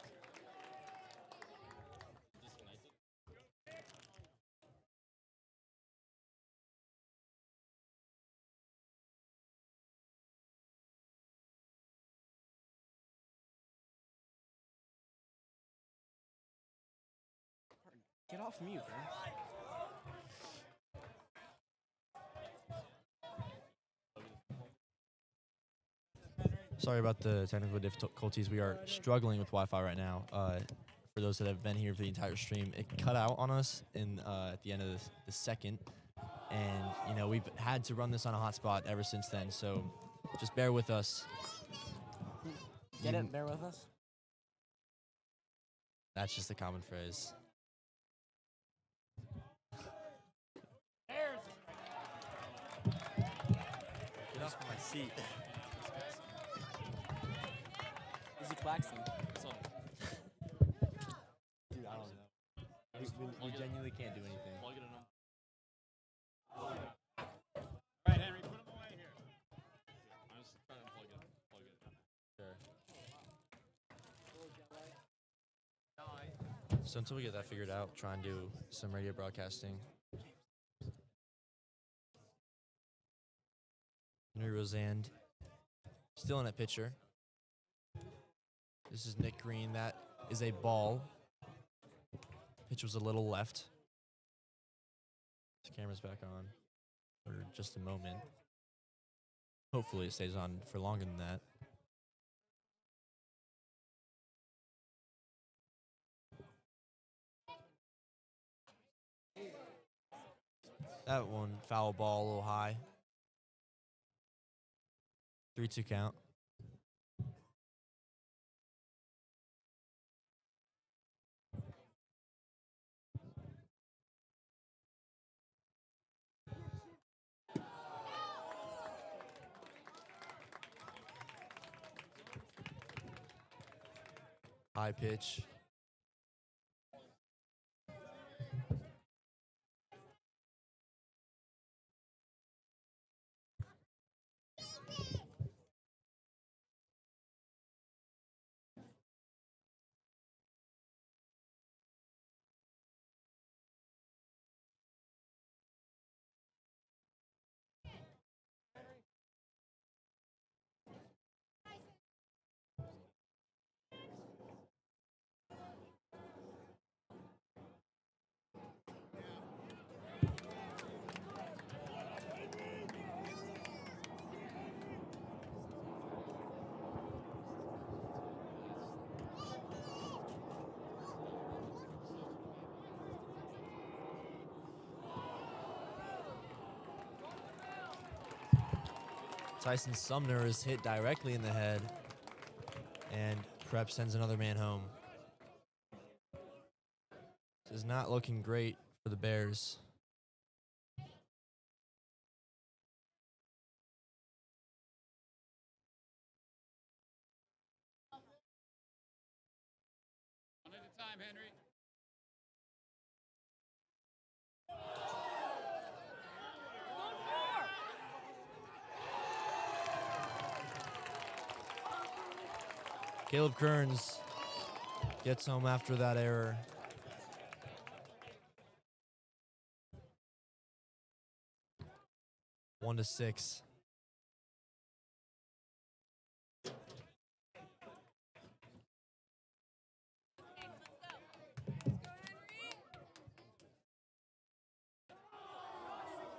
Speaker 4: Get off mute, man.
Speaker 2: Sorry about the technical difficulties. We are struggling with Wi-Fi right now. For those that have been here for the entire stream, it cut out on us at the end of the second, and we've had to run this on a hotspot ever since then. So just bear with us.
Speaker 4: Get it? Bear with us.
Speaker 2: That's just a common phrase. Get off my seat.
Speaker 4: Izzy Claxton.
Speaker 2: Dude, I don't know. We genuinely can't do anything.
Speaker 5: Plug it in.
Speaker 6: All right, Henry, put him away here.
Speaker 5: I'm just trying to plug it.
Speaker 2: Sure. So until we get that figured out, try and do some radio broadcasting. Henry Rosand, still in at pitcher. This is Nick Green. That is a ball. Pitch was a little left. The camera's back on for just a moment. Hopefully it stays on for longer than that. That one foul ball a little high. 3-2 count. High pitch. Tyson Sumner is hit directly in the head, and Prep sends another man home. This is not looking great for the Bears.
Speaker 6: One at a time, Henry.
Speaker 2: Caleb Kearns gets home after that error. One to 6.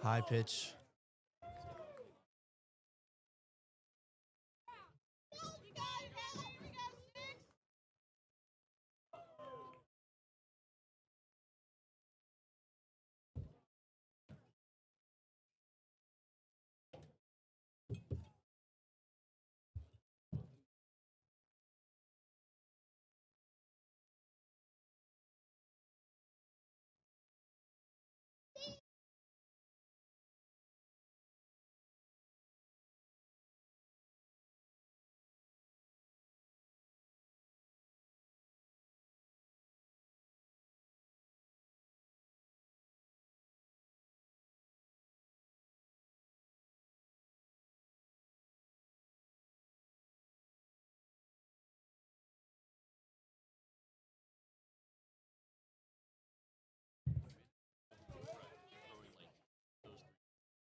Speaker 2: High pitch.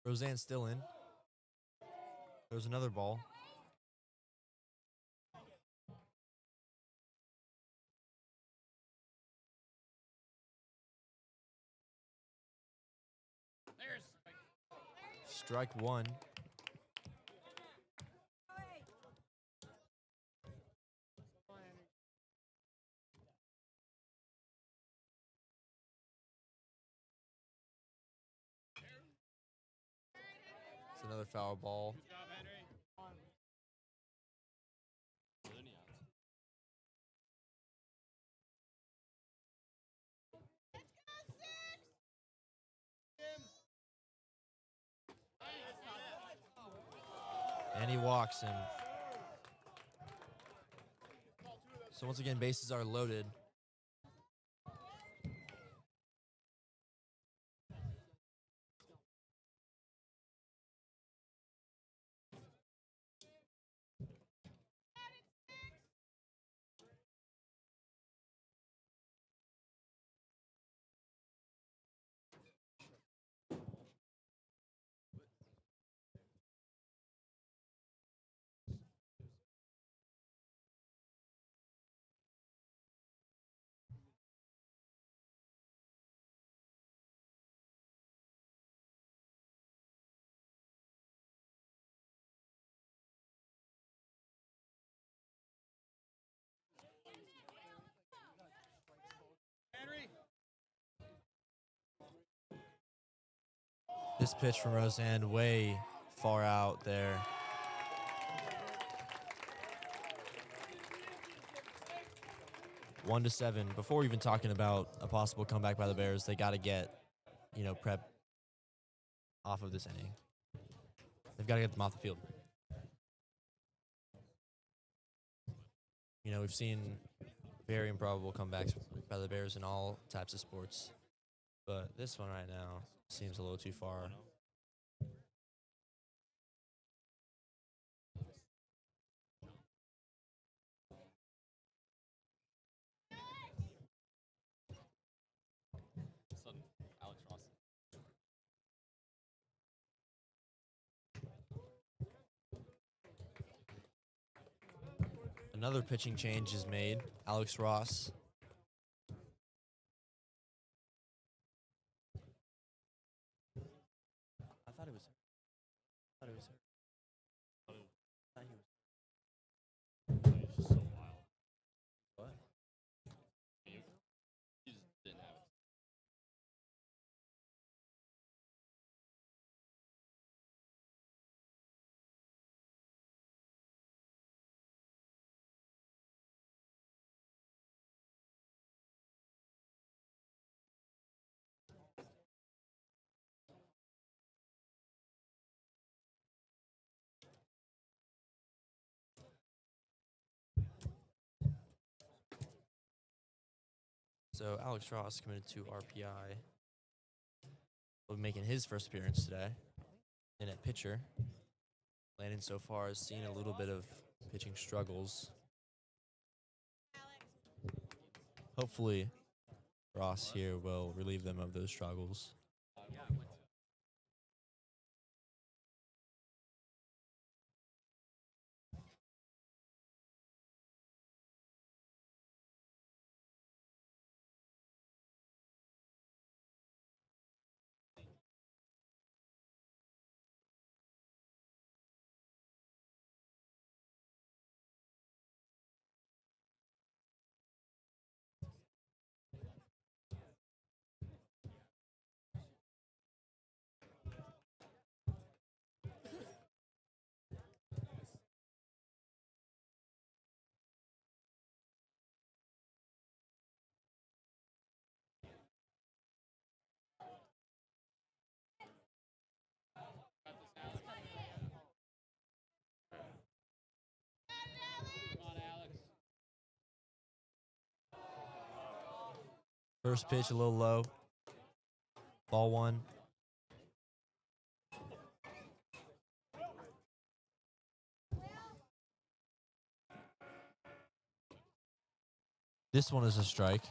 Speaker 2: Roseanne's still in. There's another ball.
Speaker 6: There's
Speaker 2: Strike one. It's another foul ball.
Speaker 6: good job, Henry.
Speaker 2: And he walks him. So once again, bases are loaded. This pitch from Roseanne way far out there. One to 7. Before even talking about a possible comeback by the Bears, they got to get, Prep off of this inning. They've got to get them off the field. We've seen very improbable comebacks by the Bears in all types of sports, but this one right now seems a little too far. Another pitching change is made. Alex Ross. I thought it was her.
Speaker 5: He's so wild.
Speaker 2: What?
Speaker 5: He just didn't have it.
Speaker 2: So Alex Ross committed to RPI. Will be making his first appearance today. And at pitcher, Landon so far has seen a little bit of pitching struggles. Hopefully, Ross here will relieve them of those struggles. First pitch a little low. Ball 1. This one is a strike.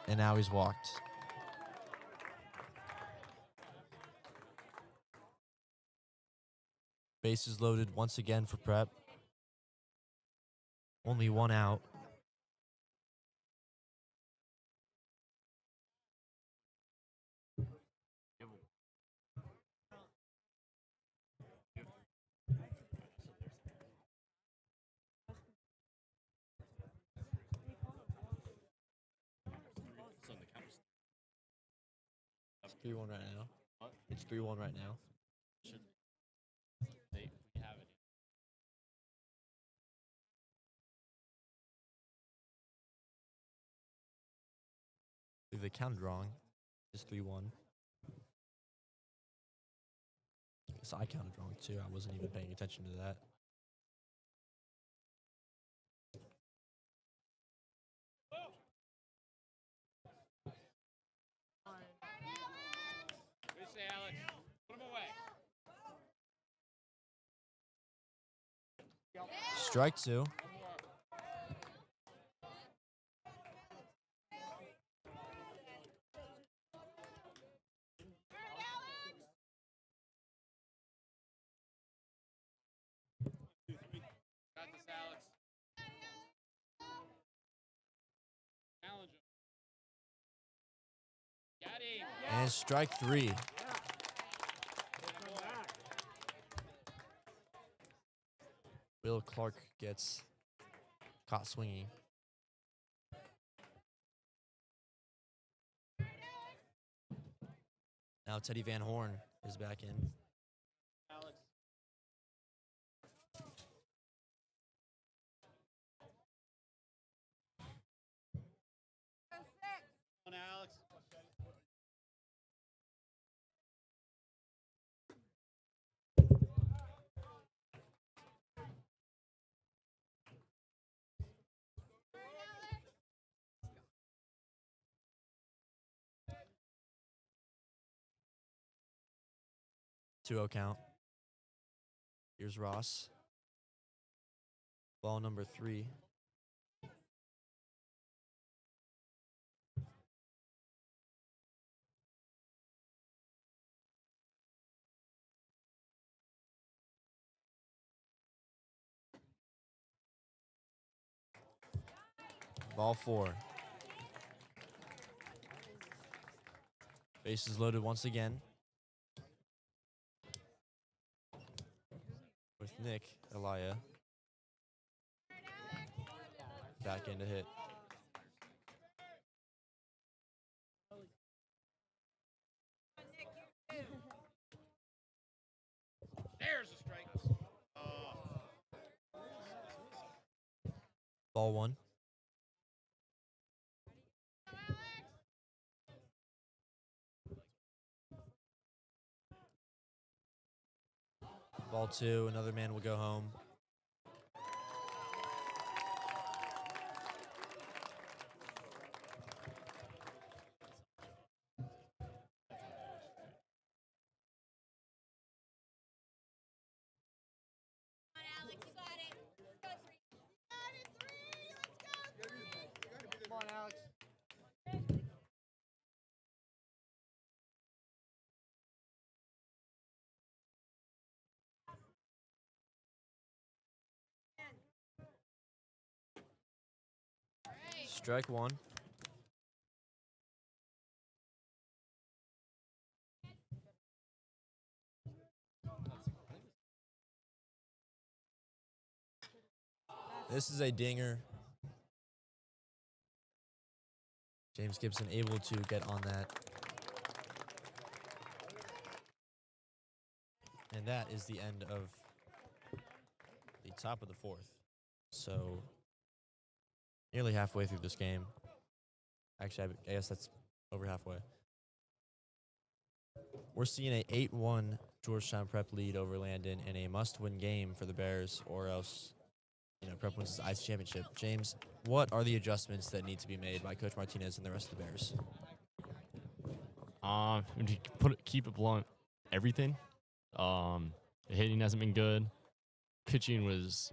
Speaker 2: And now he's walked. Bases loaded once again for Prep. Only one out. It's 3-1 right now.
Speaker 5: What?
Speaker 2: It's 3-1 right now.
Speaker 5: Should we have it?
Speaker 2: If they counted wrong, it's 3-1. Guess I counted wrong too. I wasn't even paying attention to that.
Speaker 6: What do you say, Alex? Put him away.
Speaker 2: Strike 2.
Speaker 6: Got this, Alex. Challenge him. Got him.
Speaker 2: And strike 3. Will Clark gets caught swinging. Now Teddy Van Horn is back in.
Speaker 6: Alex. Come on, Alex.
Speaker 2: 2-0 count. Here's Ross. Ball number 3. Ball 4. Bases loaded once again. With Nick Elia. Back in to hit.
Speaker 6: There's a strike.
Speaker 2: Ball 1. Ball 2. Another man will go home.
Speaker 6: Come on, Alex.
Speaker 2: Strike 1. This is a dinger. James Gibson able to get on that. And that is the end of the top of the 4th. So nearly halfway through this game. Actually, I guess that's over halfway. We're seeing a 8-1 Georgetown Prep lead over Landon and a must-win game for the Bears, or else, Prep wins the IAC championship. James, what are the adjustments that need to be made by Coach Martinez and the rest of the Bears?
Speaker 5: Keep it blunt. Everything. Hitting hasn't been good. Pitching was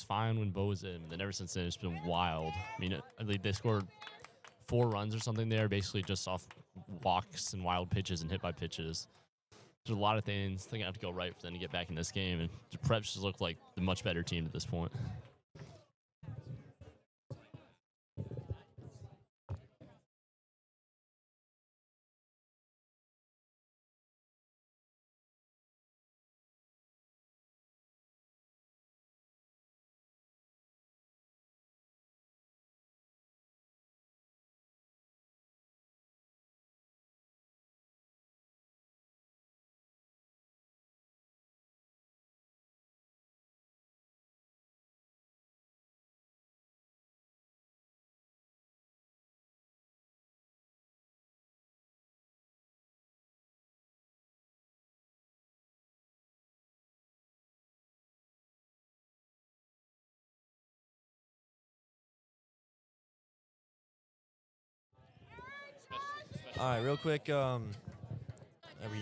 Speaker 5: fine when Bo was in. And then ever since then, it's been wild. I mean, they scored 4 runs or something there, basically just off walks and wild pitches and hit by pitches. There's a lot of things that have to go right for them to get back in this game, and the Prep just look like the much better team at this point.
Speaker 2: All right, real quick, we can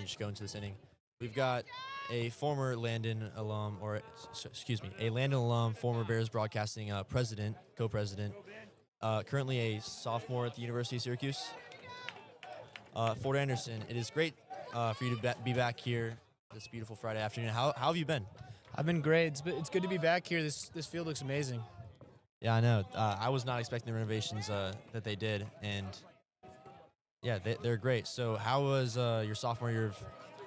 Speaker 2: just go into this inning. We've got a former Landon alum, a Landon alum, former Bears broadcasting co-president, currently a sophomore at the University of Syracuse. Ford Anderson, it is great for you to be back here this beautiful Friday afternoon. How have you been?
Speaker 7: I've been great. It's good to be back here. This field looks amazing.
Speaker 2: Yeah, I know. I was not expecting the renovations that they did, and yeah, they're great. So how was your sophomore year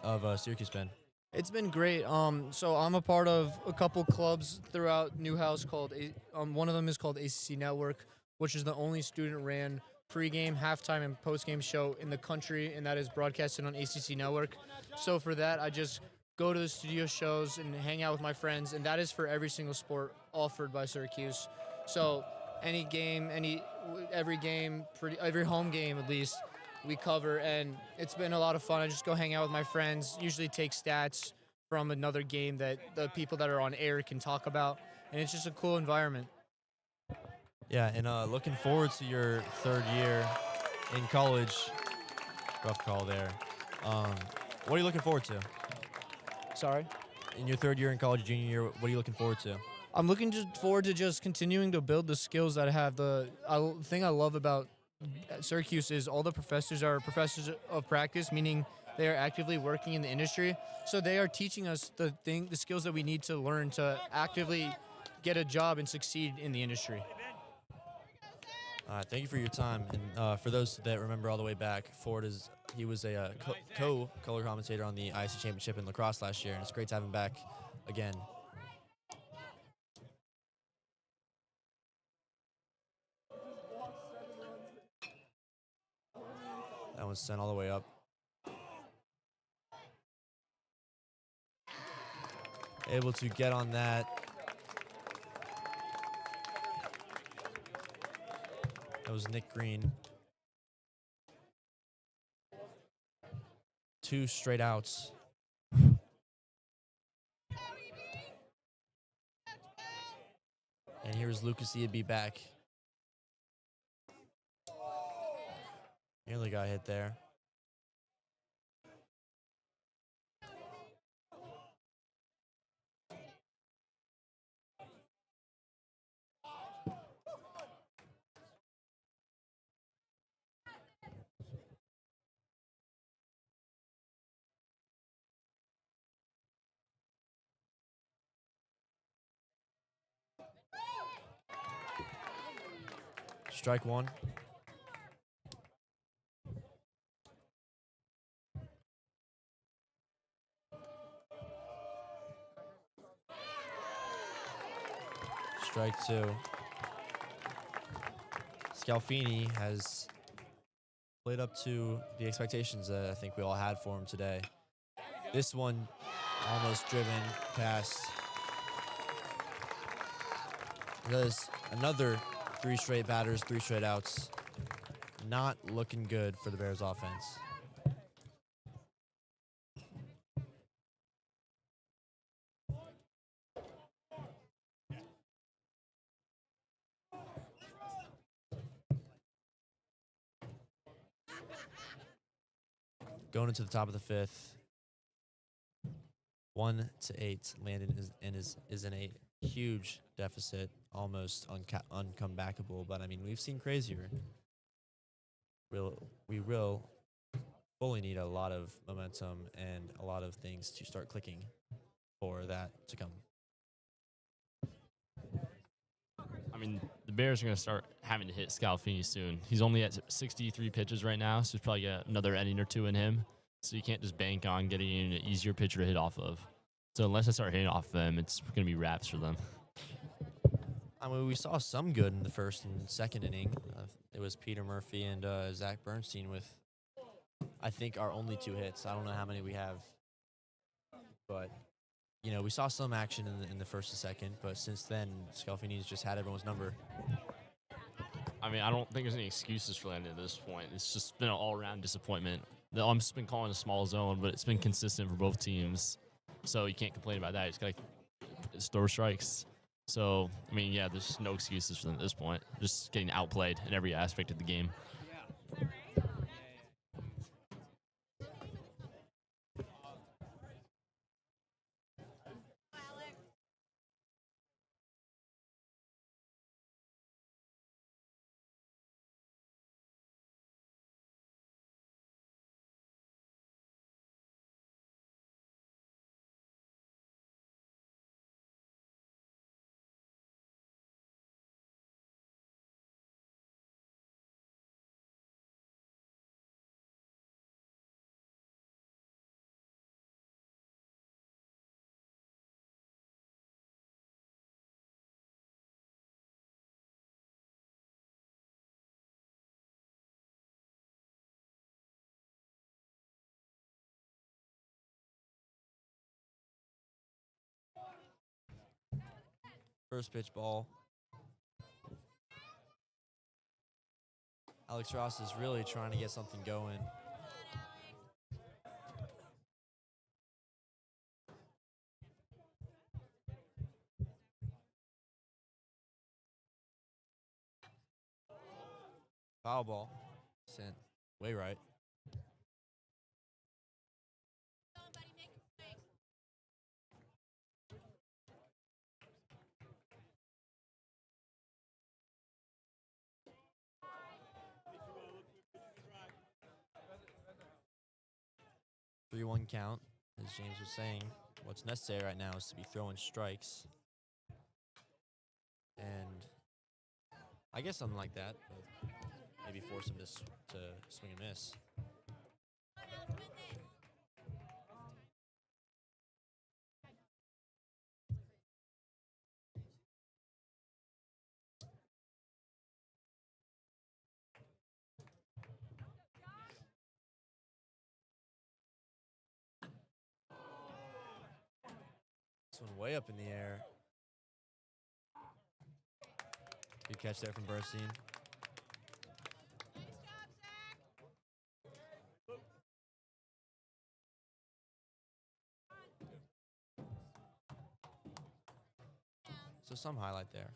Speaker 2: of Syracuse been?
Speaker 7: It's been great. So I'm a part of a couple clubs throughout Newhouse called one of them is called ACC Network, which is the only student-ran pregame, halftime, and postgame show in the country, and that is broadcasted on ACC Network. So for that, I just go to the studio shows and hang out with my friends, and that is for every single sport offered by Syracuse. So any game, every game, every home game at least, we cover, and it's been a lot of fun. I just go hang out with my friends, usually take stats from another game that the people that are on air can talk about, and it's just a cool environment.
Speaker 2: Yeah, and looking forward to your third year in college. Rough call there. What are you looking forward to?
Speaker 7: Sorry?
Speaker 2: In your third year in college, junior year, what are you looking forward to?
Speaker 7: I'm looking forward to just continuing to build the skills that I have. The thing I love about Syracuse is all the professors are professors of practice, meaning they are actively working in the industry. So they are teaching us the skills that we need to learn to actively get a job and succeed in the industry.
Speaker 2: Thank you for your time. And for those that remember all the way back, he was a co-color commentator on the IAC championship in lacrosse last year, and it's great to have him back again. That one's sent all the way up. Able to get on that. That was Nick Green. 2 straight outs. And here's Lucas Eaby back. Nearly got hit there. Strike 1. Strike 2. Scalfini has played up to the expectations that I think we all had for him today. This one almost driven past. There's another 3 straight batters, 3 straight outs. Not looking good for the Bears offense. Going into the top of the 5th. 1-8. Landon is in a huge deficit, almost uncomebackable. But I mean, we've seen crazier. We will fully need a lot of momentum and a lot of things to start clicking for that to come.
Speaker 5: I mean, the Bears are going to start having to hit Scalfini soon. He's only at 63 pitches right now, so he's probably got another inning or 2 in him. So you can't just bank on getting an easier pitcher to hit off of. So unless I start hitting off of them, it's going to be wraps for them.
Speaker 2: I mean, we saw some good in the first and second inning. It was Peter Murphy and Zach Bernstein with, I think, our only 2 hits. I don't know how many we have, but you know, we saw some action in the first and second. But since then, Scalfini's just had everyone's number.
Speaker 5: I mean, I don't think there's any excuses for Landon at this point. It's just been an all-around disappointment. I've just been calling a small zone, but it's been consistent for both teams. So you can't complain about that. You just got to throw strikes. So, I mean, yeah, there's no excuses for them at this point. Just getting outplayed in every aspect of the game.
Speaker 2: First pitch ball. Alex Ross is really trying to get something going. Foul ball. Sent way right. Three 1 count. As James was saying, what's necessary right now is to be throwing strikes. And I guess something like that, but maybe force him to swing and miss. This one way up in the air. Good catch there from Burstein. So some highlight there.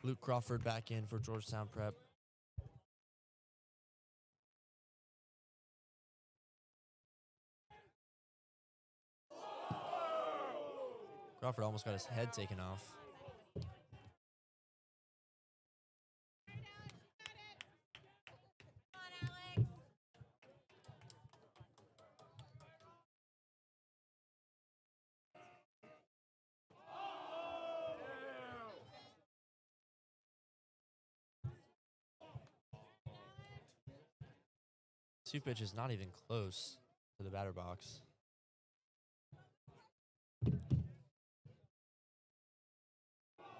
Speaker 2: Luke Crawford back in for Georgetown Prep. Crawford almost got his head taken off. Two pitches not even close to the batter box.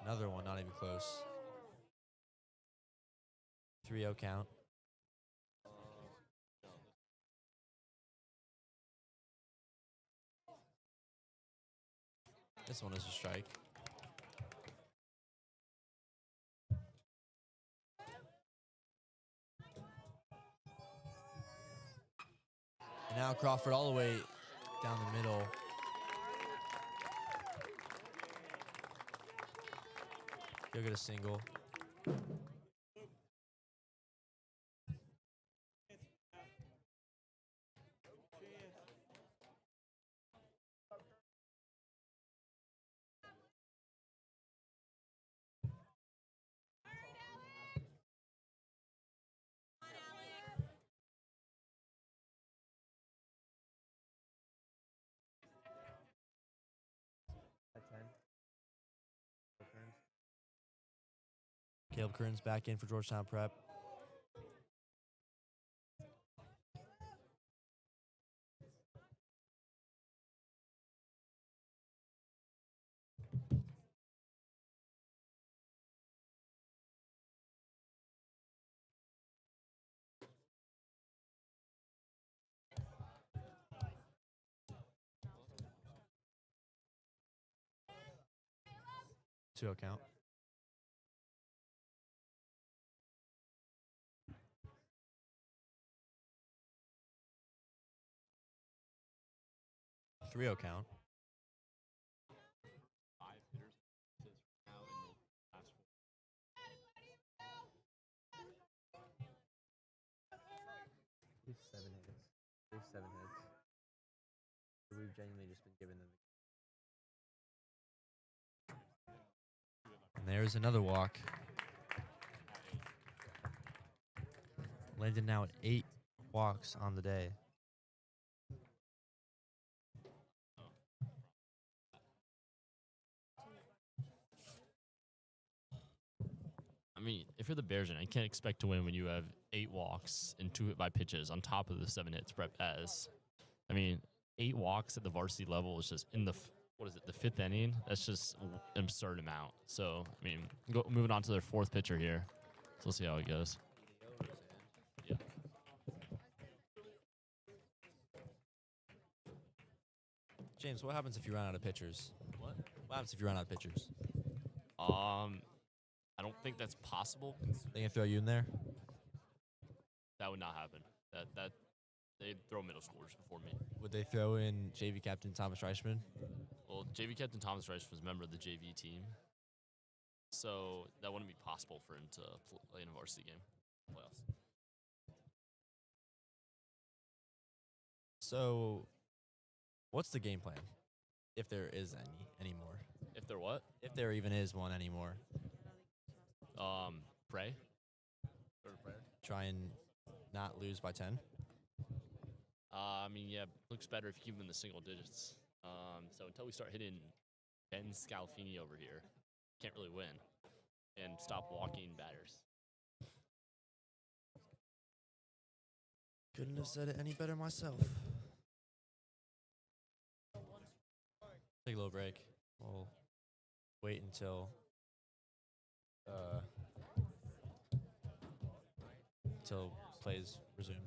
Speaker 2: Another one not even close. 3-0 count. This one is a strike. And now Crawford all the way down the middle. He'll get a single. Caleb Kearns back in for Georgetown Prep. Two count. Three count. We have 7 hits. We have 7 hits. We've genuinely just been given them. And there's another walk. Landon now at 8 walks on the day.
Speaker 5: I mean, if you're the Bears, you can't expect to win when you have 8 walks and 2 hit by pitches on top of the 7 hits Prep has. I mean, 8 walks at the varsity level is just in the the 5th inning? That's just an absurd amount. So, I mean, moving on to their 4th pitcher here. So we'll see how it goes. Yeah.
Speaker 2: James, what happens if you run out of pitchers?
Speaker 5: What?
Speaker 2: What happens if you run out of pitchers?
Speaker 5: I don't think that's possible.
Speaker 2: They can throw you in there?
Speaker 5: That would not happen. That they'd throw middle schoolers before me.
Speaker 2: Would they throw in JV captain Thomas Reichman?
Speaker 5: Well, JV captain Thomas Rice was a member of the JV team, so that wouldn't be possible for him to play in a varsity game playoffs.
Speaker 2: So, what's the game plan, if there is any anymore?
Speaker 5: If they're what?
Speaker 2: If there even is one anymore.
Speaker 5: Pray.
Speaker 2: Try and not lose by 10.
Speaker 5: I mean, yeah, looks better if you keep them in the single digits. So until we start hitting Ben Scalfini over here, can't really win. And stop walking batters.
Speaker 2: Couldn't have said it any better myself. Take a little break. We'll wait until plays resumed.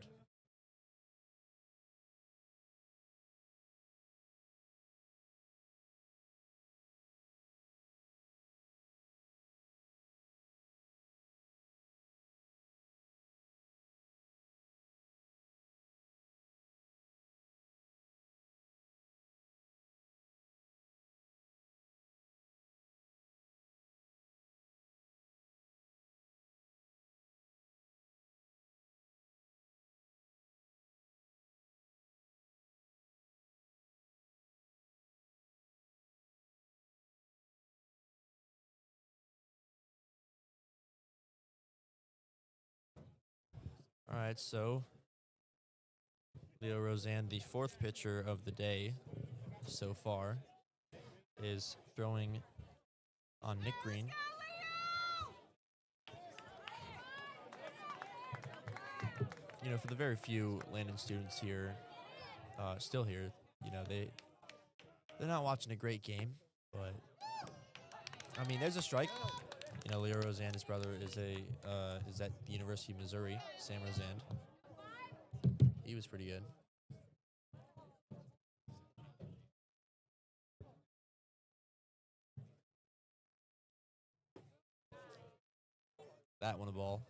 Speaker 2: All right, so Leo Roseanne, the fourth pitcher of the day so far, is throwing on Nick Green. You know, for the very few Landon students here, still here, you know, they're not watching a great game, but I mean, there's a strike. You know, Leo Roseanne, his brother, is at the University of Missouri, Sam Roseanne. He was pretty good. That one a ball.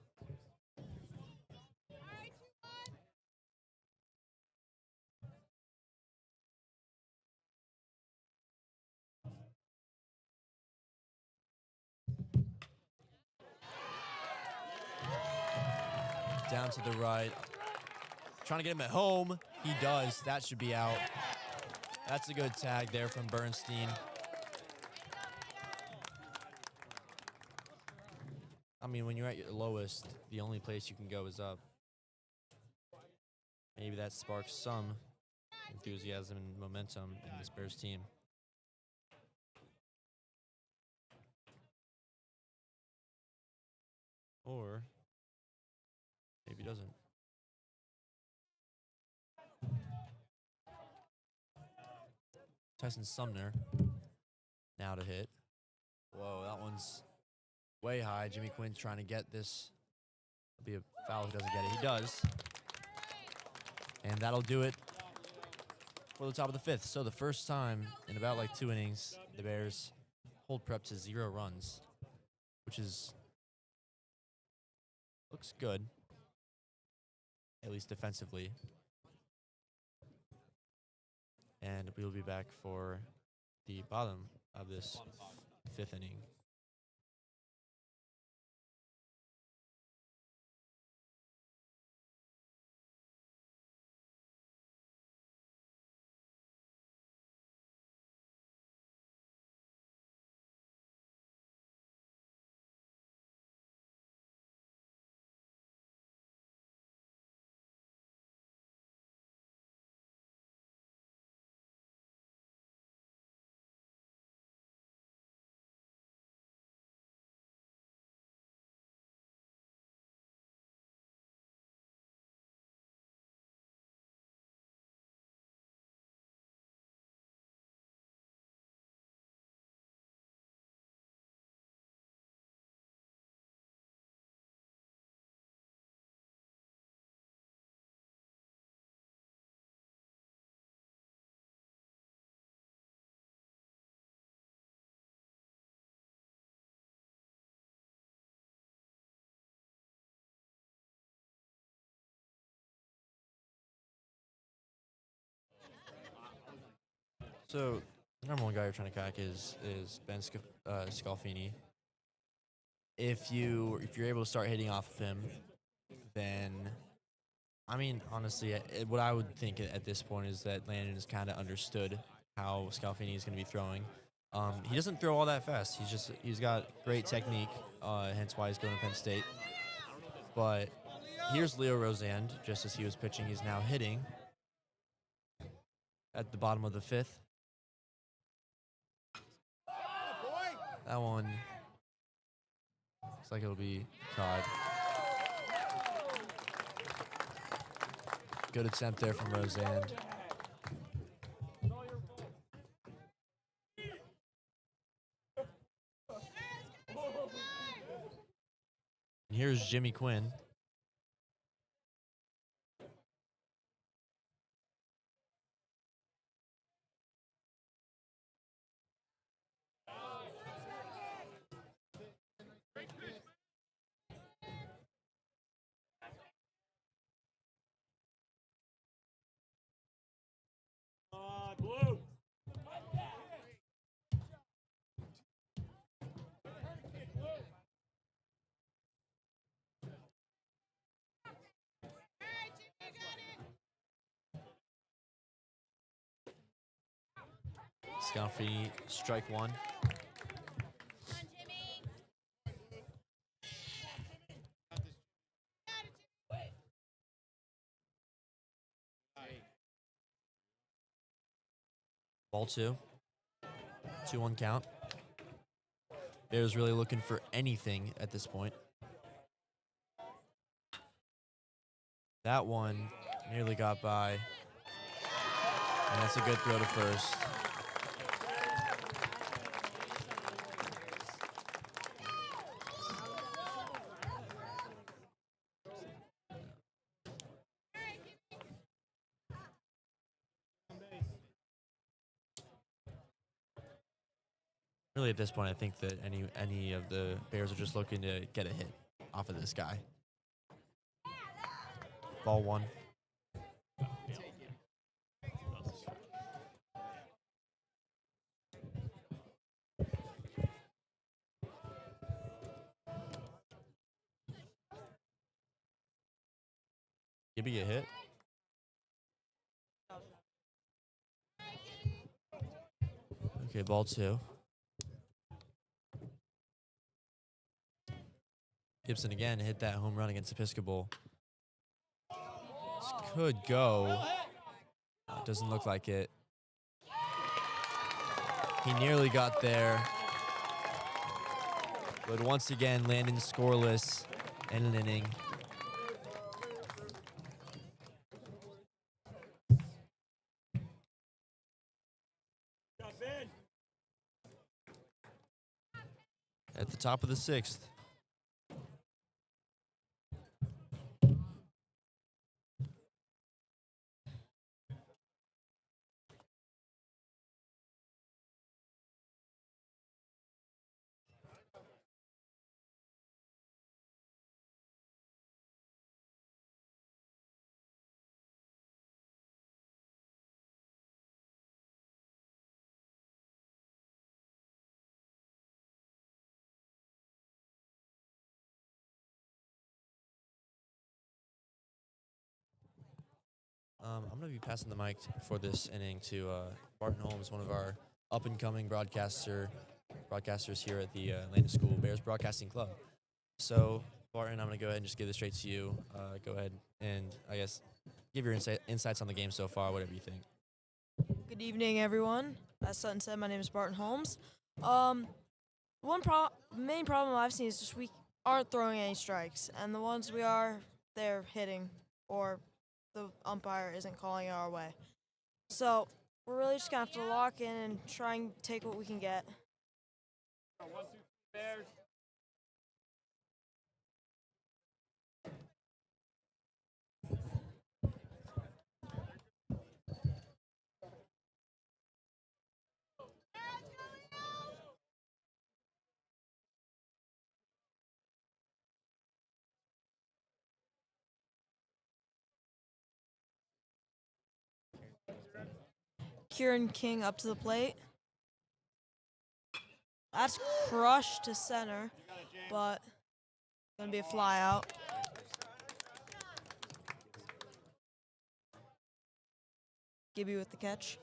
Speaker 2: Down to the right. Trying to get him at home. He does. That should be out. That's a good tag there from Bernstein. I mean, when you're at your lowest, the only place you can go is up. Maybe that sparks some enthusiasm and momentum in this Bears team. Or maybe it doesn't. Tyson Sumner now to hit. Whoa, that one's way high. Jimmy Quinn's trying to get this. It'll be a foul if he doesn't get it. He does. And that'll do it for the top of the fifth. So the first time in about like 2 innings, the Bears hold prep to 0 runs, which is looks good, at least defensively. And we will be back for the bottom of this fifth inning. So the number one guy you're trying to crack is Scalfini. If you're able to start hitting off of him, then I mean honestly, what I would think at this point is that Landon has kind of understood how Scalfini is going to be throwing. He doesn't throw all that fast. He's got great technique, hence why he's going to Penn State. But here's Leo Rosand, just as he was pitching, he's now hitting at the bottom of the fifth. That one looks like it'll be caught. Good attempt there from Rosand. And here's Jimmy Quinn.
Speaker 6: Blue.
Speaker 2: Scalfini, strike one. Ball two. 2-1 count. Bears really looking for anything at this point. That one nearly got by. And that's a good throw to first. Really, at this point, I think that any of the Bears are just looking to get a hit off of this guy. Ball one. Gibby a hit. Okay, ball two. Gibson again hit that home run against Episcopal. This could go. Doesn't look like it. He nearly got there. But once again, Landon scoreless in an inning. At the top of the sixth. I'm going to be passing the mic for this inning to Barton Holmes, one of our up-and-coming broadcasters here at the Landon School Bears Broadcasting Club. So, Barton, I'm going to go ahead and just give this straight to you. Go ahead and, I guess, give your insights on the game so far, whatever you think.
Speaker 8: Good evening, everyone. As Sutton said, my name is Barton Holmes. Main problem I've seen is just we aren't throwing any strikes, and the ones we are, they're hitting, or the umpire isn't calling it our way. So we're really just going to have to lock in and try and take what we can get.
Speaker 6: 1, 2, 3, Bears.
Speaker 8: Kieran King up to the plate. That's crushed to center, but gonna be a fly out. Gibby with the catch.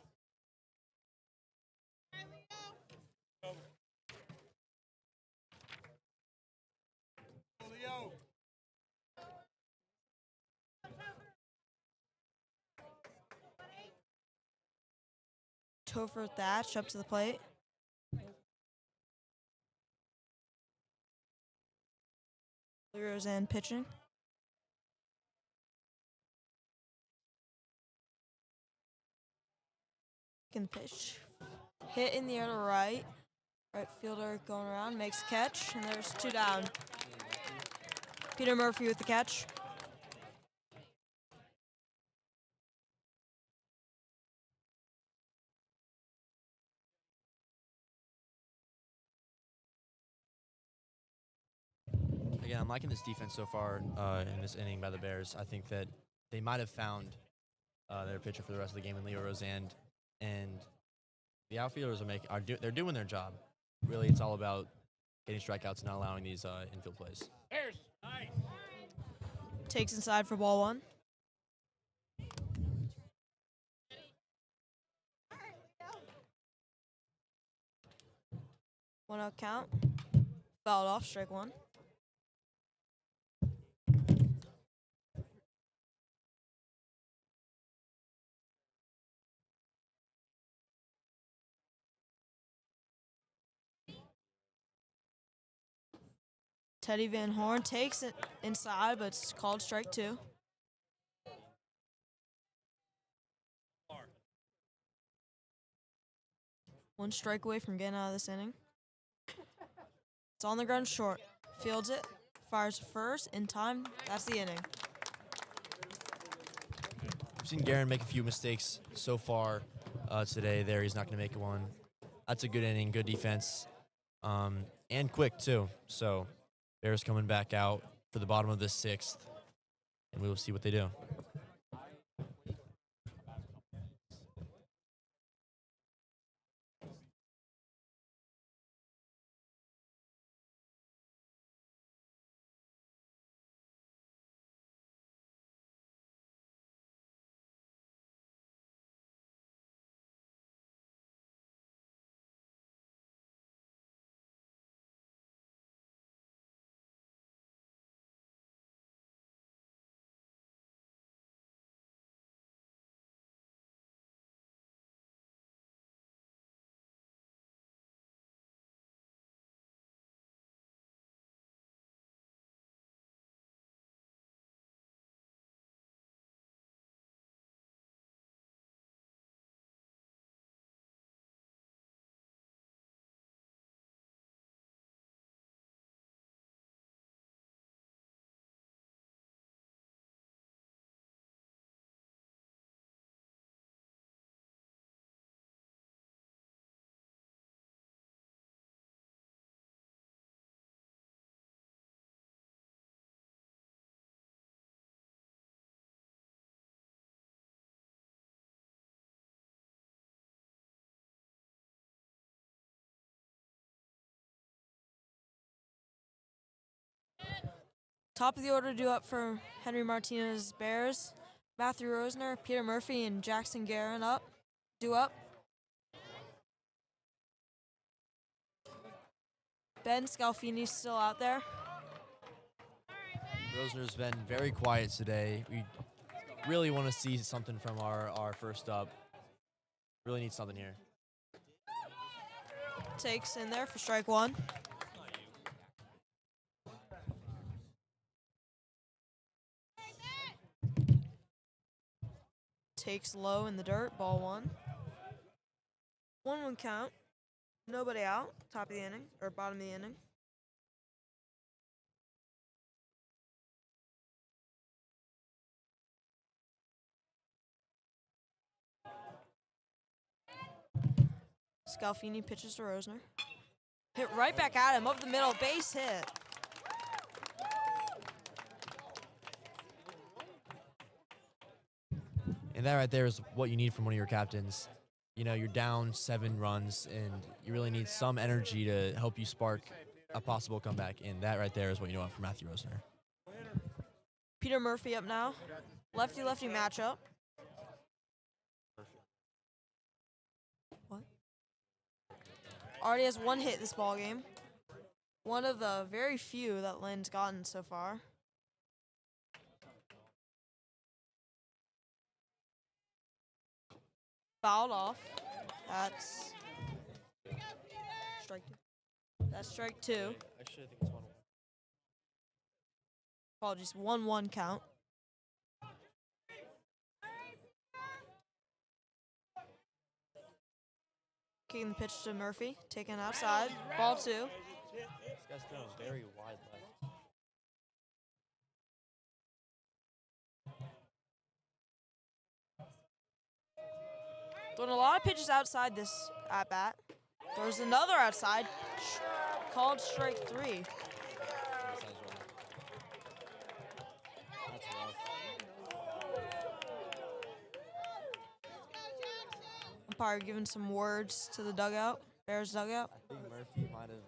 Speaker 8: Topher Thatch up to the plate. Roseanne pitching. Can pitch. Hit in the air to right. Right fielder going around, makes a catch, and there's 2 down. Peter Murphy with the catch.
Speaker 2: Again, I'm liking this defense so far in this inning by the Bears. I think that they might have found their pitcher for the rest of the game in Leo Roseanne, and the outfielders they're doing their job. Really, it's all about getting strikeouts and not allowing these infield plays.
Speaker 6: Bears. Nice.
Speaker 8: Takes inside for ball 1. One out count. Fouled off, strike 1. Teddy Van Horn takes it inside, but it's called strike 2. One strike away from getting out of this inning. It's on the ground short. Fields it, fires first, in time. That's the inning.
Speaker 2: I've seen Guerin make a few mistakes so far today. There, he's not going to make one. That's a good inning, good defense, and quick too. So Bears coming back out for the bottom of the 6th, and we will see what they do.
Speaker 8: Top of the order due up for Henry Martinez Bears. Matthew Rosner, Peter Murphy, and Jackson Guerin due up. Ben Scalfini's still out there.
Speaker 2: Rosner's been very quiet today. We really want to see something from our first up. Really need something here.
Speaker 8: Takes in there for strike 1. Takes low in the dirt, ball 1. 1-1 count. Nobody out. Top of the inning, or bottom of the inning. Scalfini pitches to Rosner. Hit right back at him, up the middle, base hit.
Speaker 2: And that right there is what you need from one of your captains. you know, you're down 7 runs, and you really need some energy to help you spark a possible comeback. And that right there is what you want from Matthew Rosner.
Speaker 8: Peter Murphy up now. Lefty-lefty matchup. What? Already has 1 hit this ball game. One of the very few that Lynn's gotten so far. Fouled off. That's strike 2. That's strike 2.
Speaker 2: Actually, I think it's 1-1.
Speaker 8: Apologies, 1-1 count. Kicking the pitch to Murphy, taken outside. Ball 2.
Speaker 2: This guy's throwing very wide left.
Speaker 8: Throwing a lot of pitches outside this at bat. There's another outside, called strike 3.
Speaker 2: That's rough.
Speaker 8: Umpire giving some words to the dugout, Bears dugout.
Speaker 2: I think Murphy might have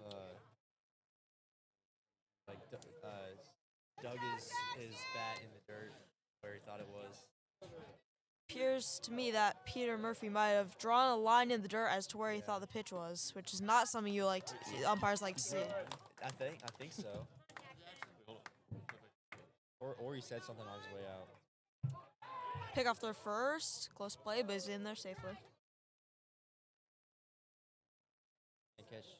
Speaker 2: dug his bat in the dirt where he thought it was.
Speaker 8: Appears to me that Peter Murphy might have drawn a line in the dirt as to where he thought the pitch was, which is not something you like to, umpires like to see.
Speaker 2: I think so. Or he said something on his way out.
Speaker 8: Pick off their first, close play, but he's in there safely.
Speaker 2: And catch.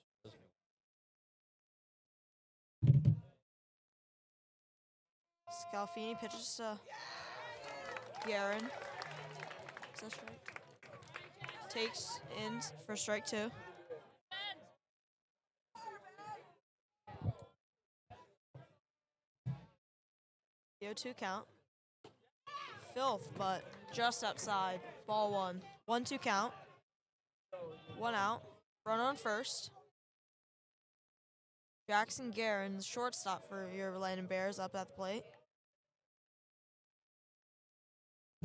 Speaker 8: Scalfini pitches to Guerin. Is that strike? Takes in for strike 2. The 0-2 count. Filth, but just outside. Ball 1. 1-2 count. 1 out. Run on first. Jackson Guerin, the shortstop for your Landon Bears, up at the plate.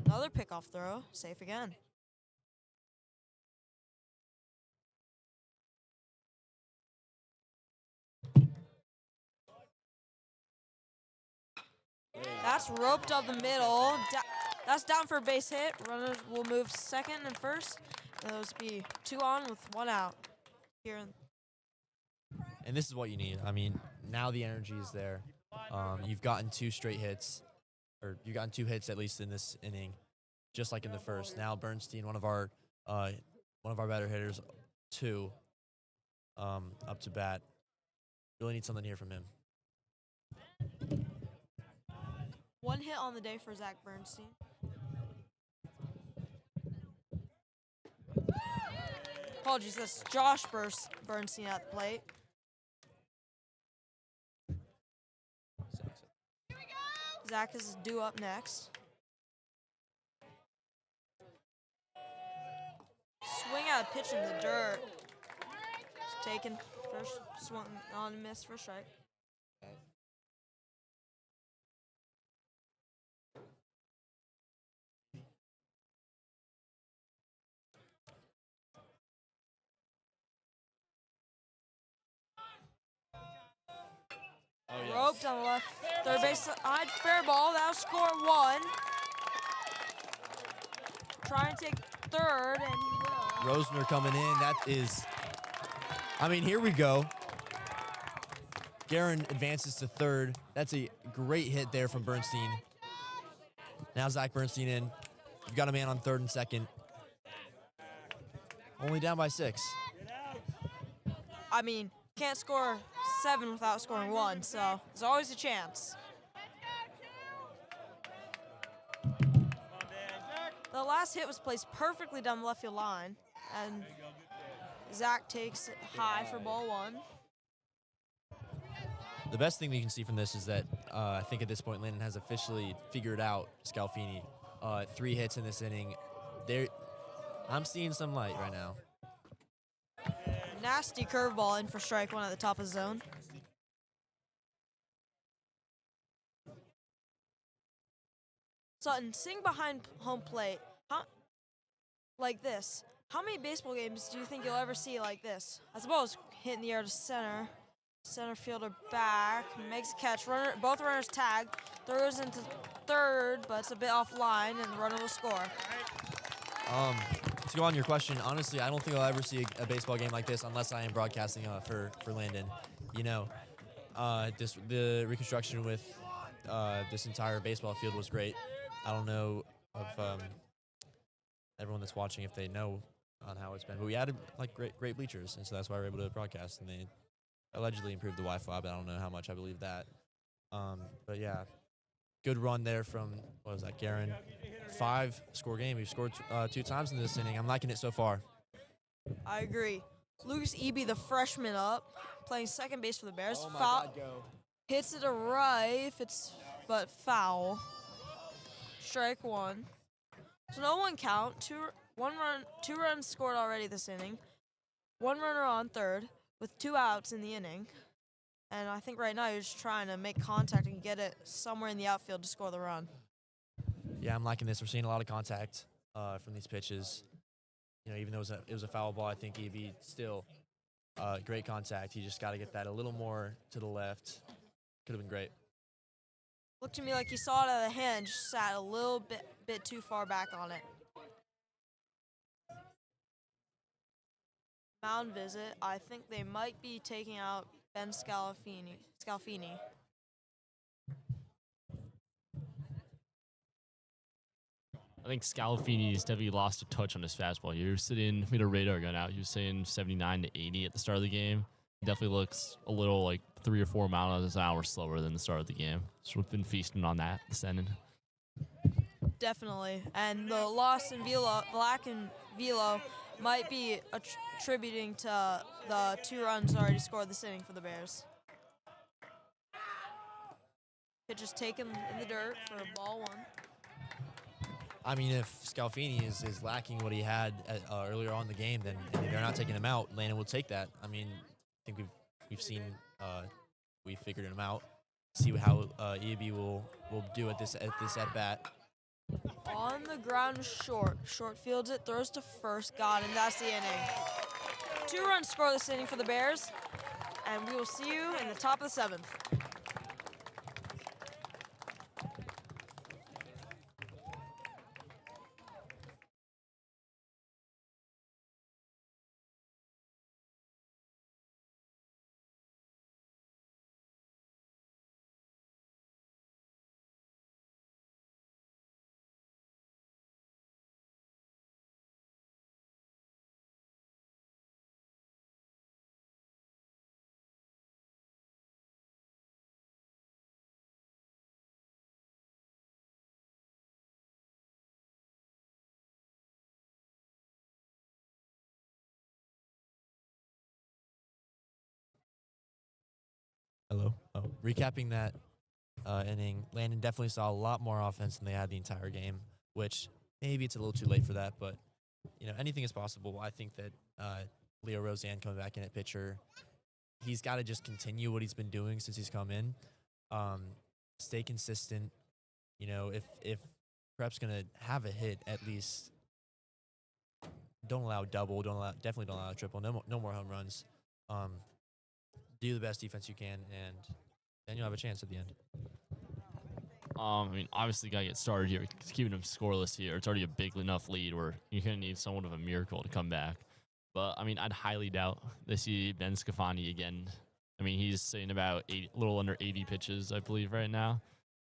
Speaker 8: Another pickoff throw, safe again. That's roped up the middle. That's down for a base hit. Runners will move second and first. And those be 2 on with 1 out. Here.
Speaker 2: And this is what you need. I mean, now the energy is there. You've gotten 2 straight hits, or you've gotten 2 hits at least in this inning, just like in the first. Now Bernstein, one of our better hitters, 2, up to bat. Really need something here from him.
Speaker 8: 1 hit on the day for Zach Bernstein. Apologies, that's Josh Bernstein at the plate. Zach is due up next. Swing out a pitch in the dirt. Taken first, swung on and missed for strike.
Speaker 2: Oh, yes.
Speaker 8: Roped on the left third base side, fair ball. That'll score 1. Try and take third, and he will.
Speaker 2: Rosner coming in. That is, I mean, here we go. Guerin advances to third. That's a great hit there from Bernstein. Now Zach Bernstein in. You've got a man on third and second. Only down by 6.
Speaker 8: I mean, can't score 7 without scoring 1, so there's always a chance. The last hit was placed perfectly down the left field line, and Zach takes it high for ball 1.
Speaker 2: The best thing we can see from this is that I think at this point Landon has officially figured out Scalfini. 3 hits in this inning. I'm seeing some light right now.
Speaker 8: Nasty curveball in for strike 1 at the top of the zone. Sutton, sitting behind home plate, like this. how many baseball games do you think you'll ever see like this? I suppose hitting the air to center. Center fielder back, makes a catch. Both runners tag, throws into third, but it's a bit offline, and the runner will score.
Speaker 2: To go on your question, honestly, I don't think I'll ever see a baseball game like this unless I am broadcasting for Landon. You know, the reconstruction with this entire baseball field was great. I don't know of everyone that's watching if they know on how it's been, but we added like great bleachers, and so that's why we're able to broadcast. And they allegedly improved the Wi-Fi, but I don't know how much I believe that. But yeah, good run there from, what was that, Garen? 5-score game. We've scored 2 times in this inning. I'm liking it so far.
Speaker 8: I agree. Lucas Eby, the freshman up, playing second base for the Bears.
Speaker 4: Oh my
Speaker 8: Foul.
Speaker 4: God, go.
Speaker 8: Hits it a right, but foul. Strike 1. So no one count. Two runs scored already this inning. 1 runner on third with 2 outs in the inning. And I think right now you're just trying to make contact and get it somewhere in the outfield to score the run.
Speaker 2: Yeah, I'm liking this. We're seeing a lot of contact from these pitches. You know, even though it was a foul ball, I think EB still great contact. He just got to get that a little more to the left. Could have been great.
Speaker 8: Looked to me like he saw it out of the hand, just sat a little bit too far back on it. Mound visit. I think they might be taking out Ben Scalfini.
Speaker 5: I think Scalafini's definitely lost a touch on his fastball. We had a radar gun out. He was saying 79 to 80 at the start of the game. He definitely looks a little like 3 or 4 miles an hour slower than the start of the game. So we've been feasting on that this inning.
Speaker 8: Definitely. And the loss in Black and Velo might be attributing to the 2 runs already scored this inning for the Bears. Pitch is taken in the dirt for a ball 1.
Speaker 2: I mean, if Scalfini is lacking what he had earlier on in the game, then and they're not taking him out, Landon will take that. I mean, I think we've seen we've figured him out. See how EB will do at this at bat.
Speaker 8: On the ground, short fields it, throws to first, got him. That's the inning. 2 runs score this inning for the Bears, and we will see you in the top of the 7th.
Speaker 2: Hello. Oh, recapping that inning, Landon definitely saw a lot more offense than they had the entire game, which maybe it's a little too late for that, but you know, anything is possible. I think that Leo Roseanne coming back in at pitcher, he's got to just continue what he's been doing since he's come in. Stay consistent. You know, if Prep's gonna have a hit, at least don't allow double. Definitely don't allow triple. No more home runs. Do the best defense you can, and then you'll have a chance at the end.
Speaker 5: I mean, obviously, got to get started here. Keeping them scoreless here. It's already a big enough lead where you're going to need somewhat of a miracle to come back. But, I mean, I'd highly doubt they see Ben Scafani again. I mean, he's saying about a little under 80 pitches, I believe, right now.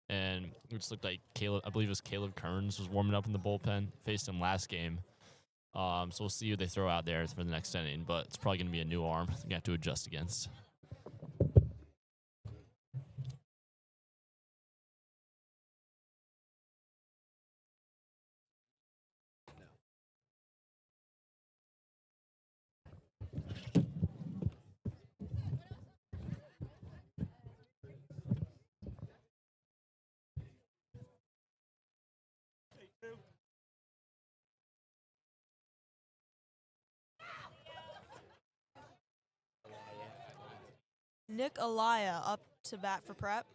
Speaker 5: And it just looked like Caleb Kearns was warming up in the bullpen, faced him last game. So we'll see who they throw out there for the next inning. But it's probably going to be a new arm they're going to have to adjust against.
Speaker 8: Nick Alaya up to bat for Prep.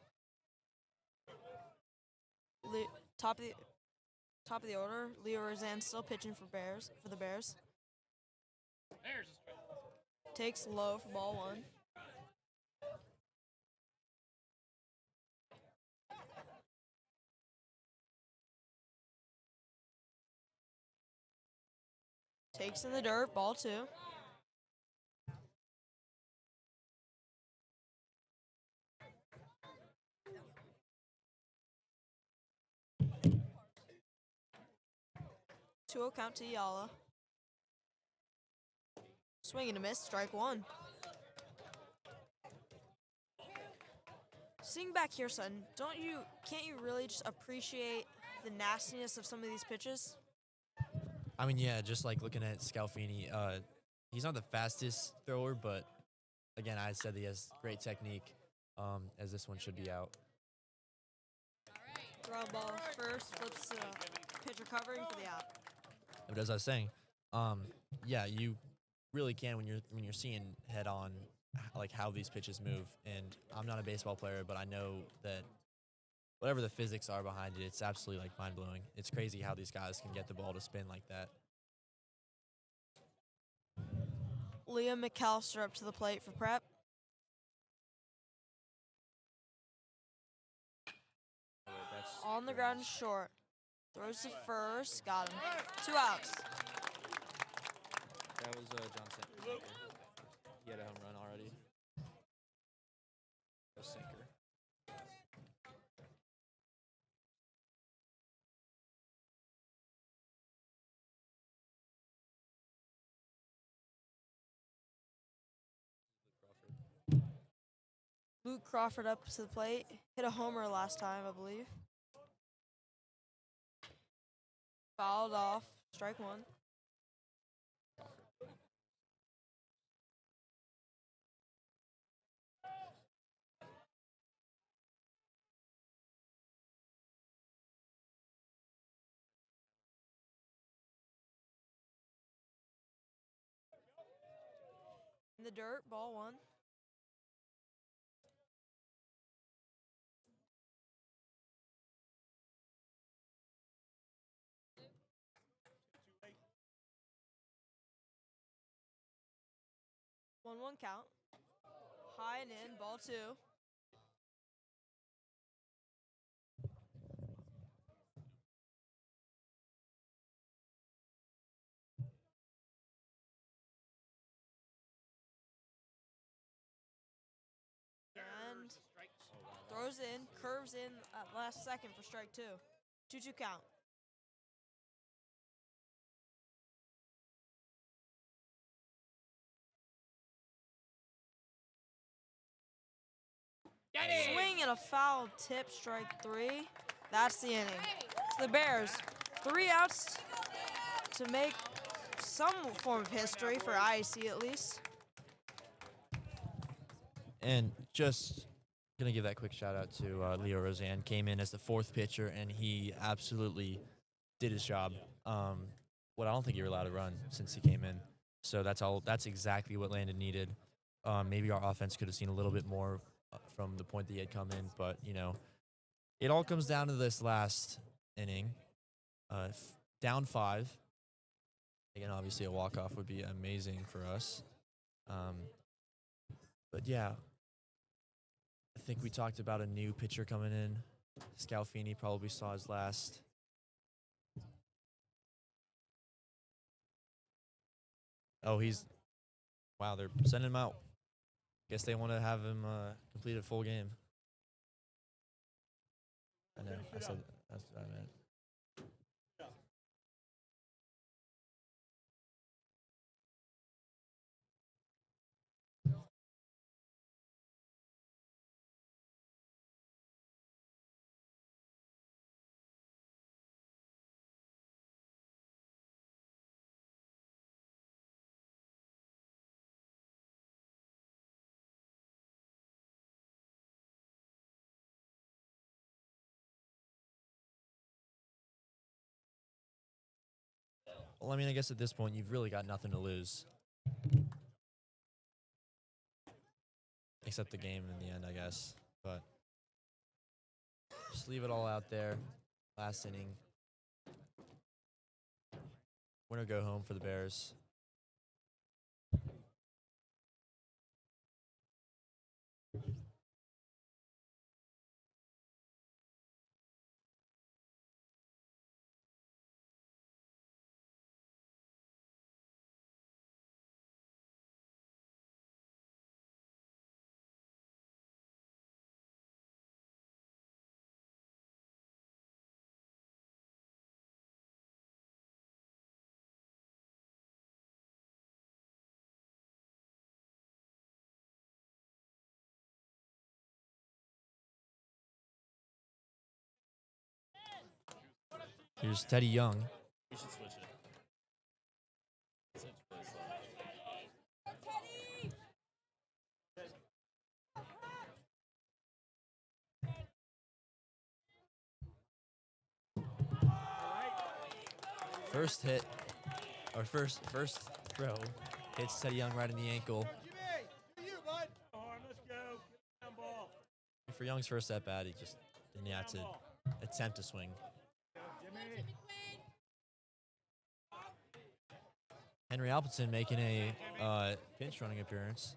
Speaker 8: Top of the order. Leo Roseanne still pitching for the Bears.
Speaker 6: There's a strike.
Speaker 8: Takes low for ball 1. Takes in the dirt, ball 2. Two count to Yala. Swing and a miss, strike 1. Seeing back here, son, can't you really just appreciate the nastiness of some of these pitches?
Speaker 2: I mean, yeah, just like looking at Scalfini, he's not the fastest thrower, but again, I said he has great technique, as this one should be out.
Speaker 8: Ground ball first, flips pitcher covering for the out.
Speaker 2: But as I was saying, yeah, you really can when you're seeing head on like how these pitches move. And I'm not a baseball player, but I know that whatever the physics are behind it, it's absolutely like mind blowing. It's crazy how these guys can get the ball to spin like that.
Speaker 8: Liam McAllister up to the plate for prep. On the ground short. Throws to first, got him. 2 outs.
Speaker 2: That was John Sinker. He had a home run already. A sinker.
Speaker 8: Luke Crawford up to the plate. Hit a homer last time, I believe. Fouled off. Strike 1. In the dirt, ball 1. One count. High and in, ball 2. And throws in, curves in at last second for strike 2. 2-2 count. Swing and a foul tip, strike 3. That's the inning. To the Bears, 3 outs to make some form of history for IAC at least.
Speaker 2: And just gonna give that quick shout out to Leo Roseanne. Came in as the 4th pitcher, and he absolutely did his job. What I don't think you were allowed to run since he came in. So that's exactly what Landon needed. Maybe our offense could have seen a little bit more from the point that he had come in, but it all comes down to this last inning. Down 5. Again, obviously a walk-off would be amazing for us. But yeah, I think we talked about a new pitcher coming in. Scalfini probably saw his last. Oh, wow, they're sending him out. Guess they want to have him complete a full game. I know, that's what I meant. Well, I mean, I guess at this point, you've really got nothing to lose. Except the game in the end, I guess. But just leave it all out there. Last inning. Winner go home for the Bears. Here's Teddy Young.
Speaker 5: We should switch it.
Speaker 2: First hit, or first throw, hits Teddy Young right in the ankle. For Young's first at bat, he just didn't have to attempt to swing. Henry Appleton making a pinch running appearance.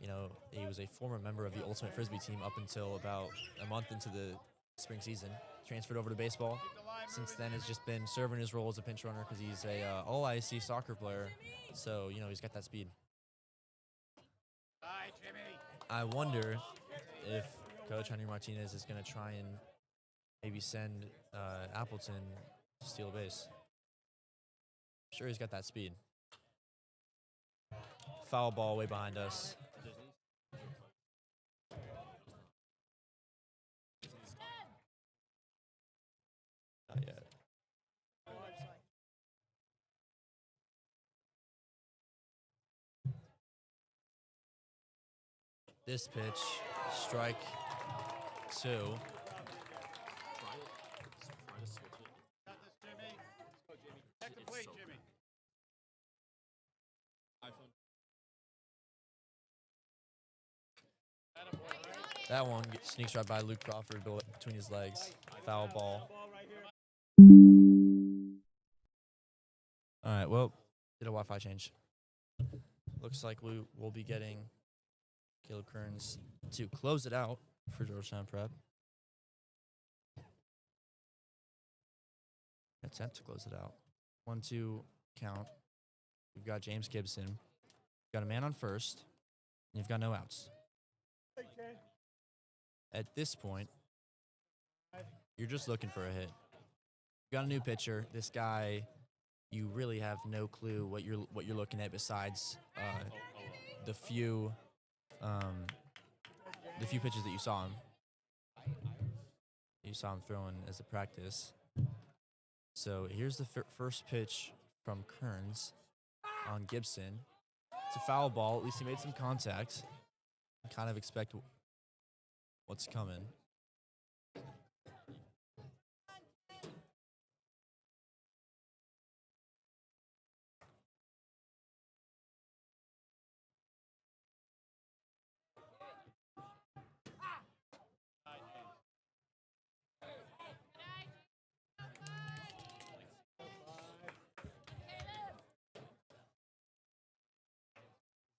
Speaker 2: You know, he was a former member of the Ultimate Frisbee team up until about a month into the spring season. Transferred over to baseball. Since then, has just been serving his role as a pinch runner because he's a all IAC soccer player. So, you know, he's got that speed. I wonder if Coach Henry Martinez is going to try and maybe send Appleton to steal a base. Sure, he's got that speed. Foul ball way behind us. Not yet. This pitch, strike 2.
Speaker 6: At the plate, Jimmy.
Speaker 2: That one sneaks right by Luke Crawford between his legs. Foul ball. All right, well, did a Wi-Fi change. Looks like we will be getting Caleb Kearns to close it out for Georgetown Prep. Attempt to close it out. 1-2 count. We've got James Gibson. You've got a man on first, and you've got no outs. At this point, you're just looking for a hit. You got a new pitcher. This guy, you really have no clue what you're looking at besides the few pitches that you saw him. You saw him throwing as a practice. So here's the first pitch from Kearns on Gibson. It's a foul ball. At least he made some contact. I kind of expect what's coming.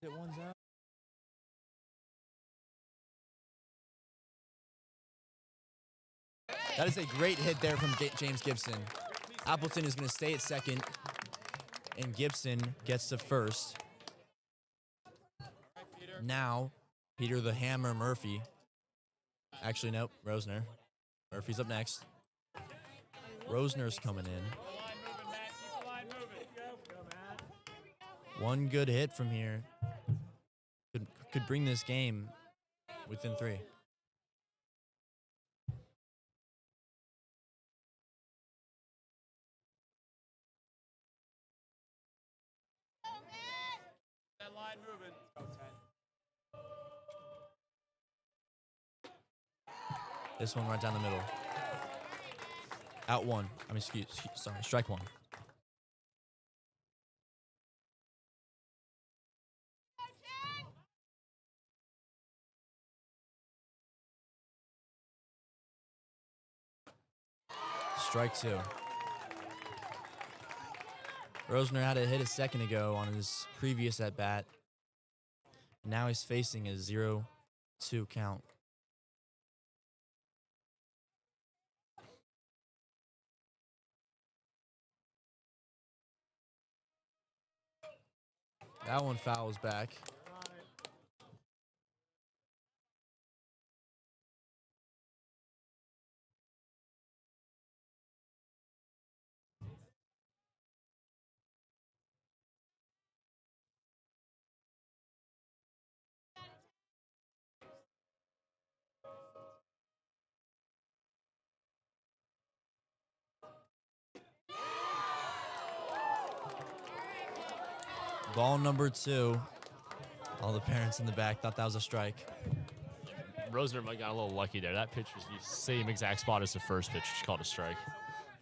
Speaker 2: It one's out. That is a great hit there from James Gibson. Appleton is going to stay at second, and Gibson gets to first. Now, Peter the Hammer Murphy. Actually, nope, Rosner. Murphy's up next. Rosner's coming in. One good hit from here could bring this game within 3.
Speaker 6: That line moving.
Speaker 2: This one right down the middle. Out 1. I mean, sorry, strike 1. Strike 2. Rosner had a hit a second ago on his previous at-bat. Now he's facing a 0-2 count. That one fouls back. Ball number 2. All the parents in the back thought that was a strike.
Speaker 5: Rosner might got a little lucky there. That pitch was the same exact spot as the first pitch. She called a strike.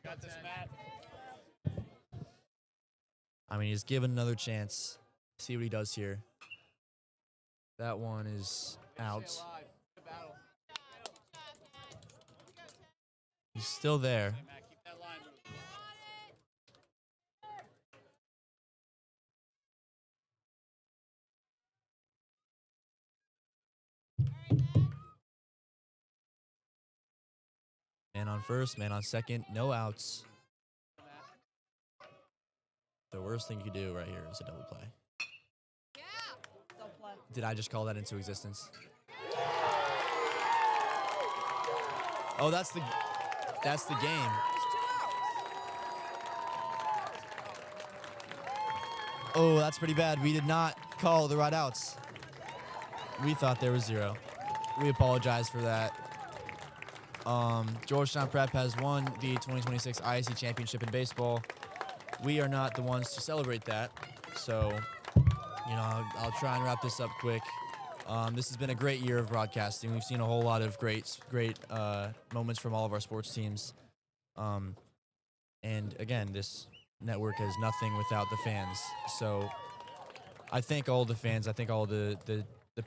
Speaker 6: Got this, Matt.
Speaker 2: I mean, he's given another chance. See what he does here. That one is out. He's still there.
Speaker 6: Hey, Matt, keep that line moving.
Speaker 2: Man on first, man on second, no outs. The worst thing you could do right here is a double play. Did I just call that into existence? Oh, that's the game. Oh, that's pretty bad. We did not call the right outs. We thought there was 0. We apologize for that. Georgetown Prep has won the 2026 IAC championship in baseball. We are not the ones to celebrate that, so I'll try and wrap this up quick. This has been a great year of broadcasting. We've seen a whole lot of great moments from all of our sports teams. And again, this network is nothing without the fans. So I thank all the fans. I thank all the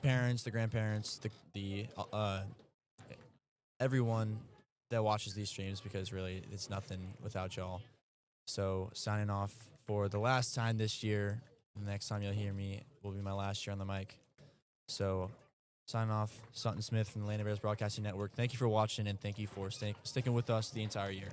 Speaker 2: parents, the grandparents, the everyone that watches these streams, because really it's nothing without y'all. So signing off for the last time this year. The next time you'll hear me will be my last year on the mic. So signing off, Sutton Smith from the Landon Bears Broadcasting Network. Thank you for watching, and thank you for sticking with us the entire year.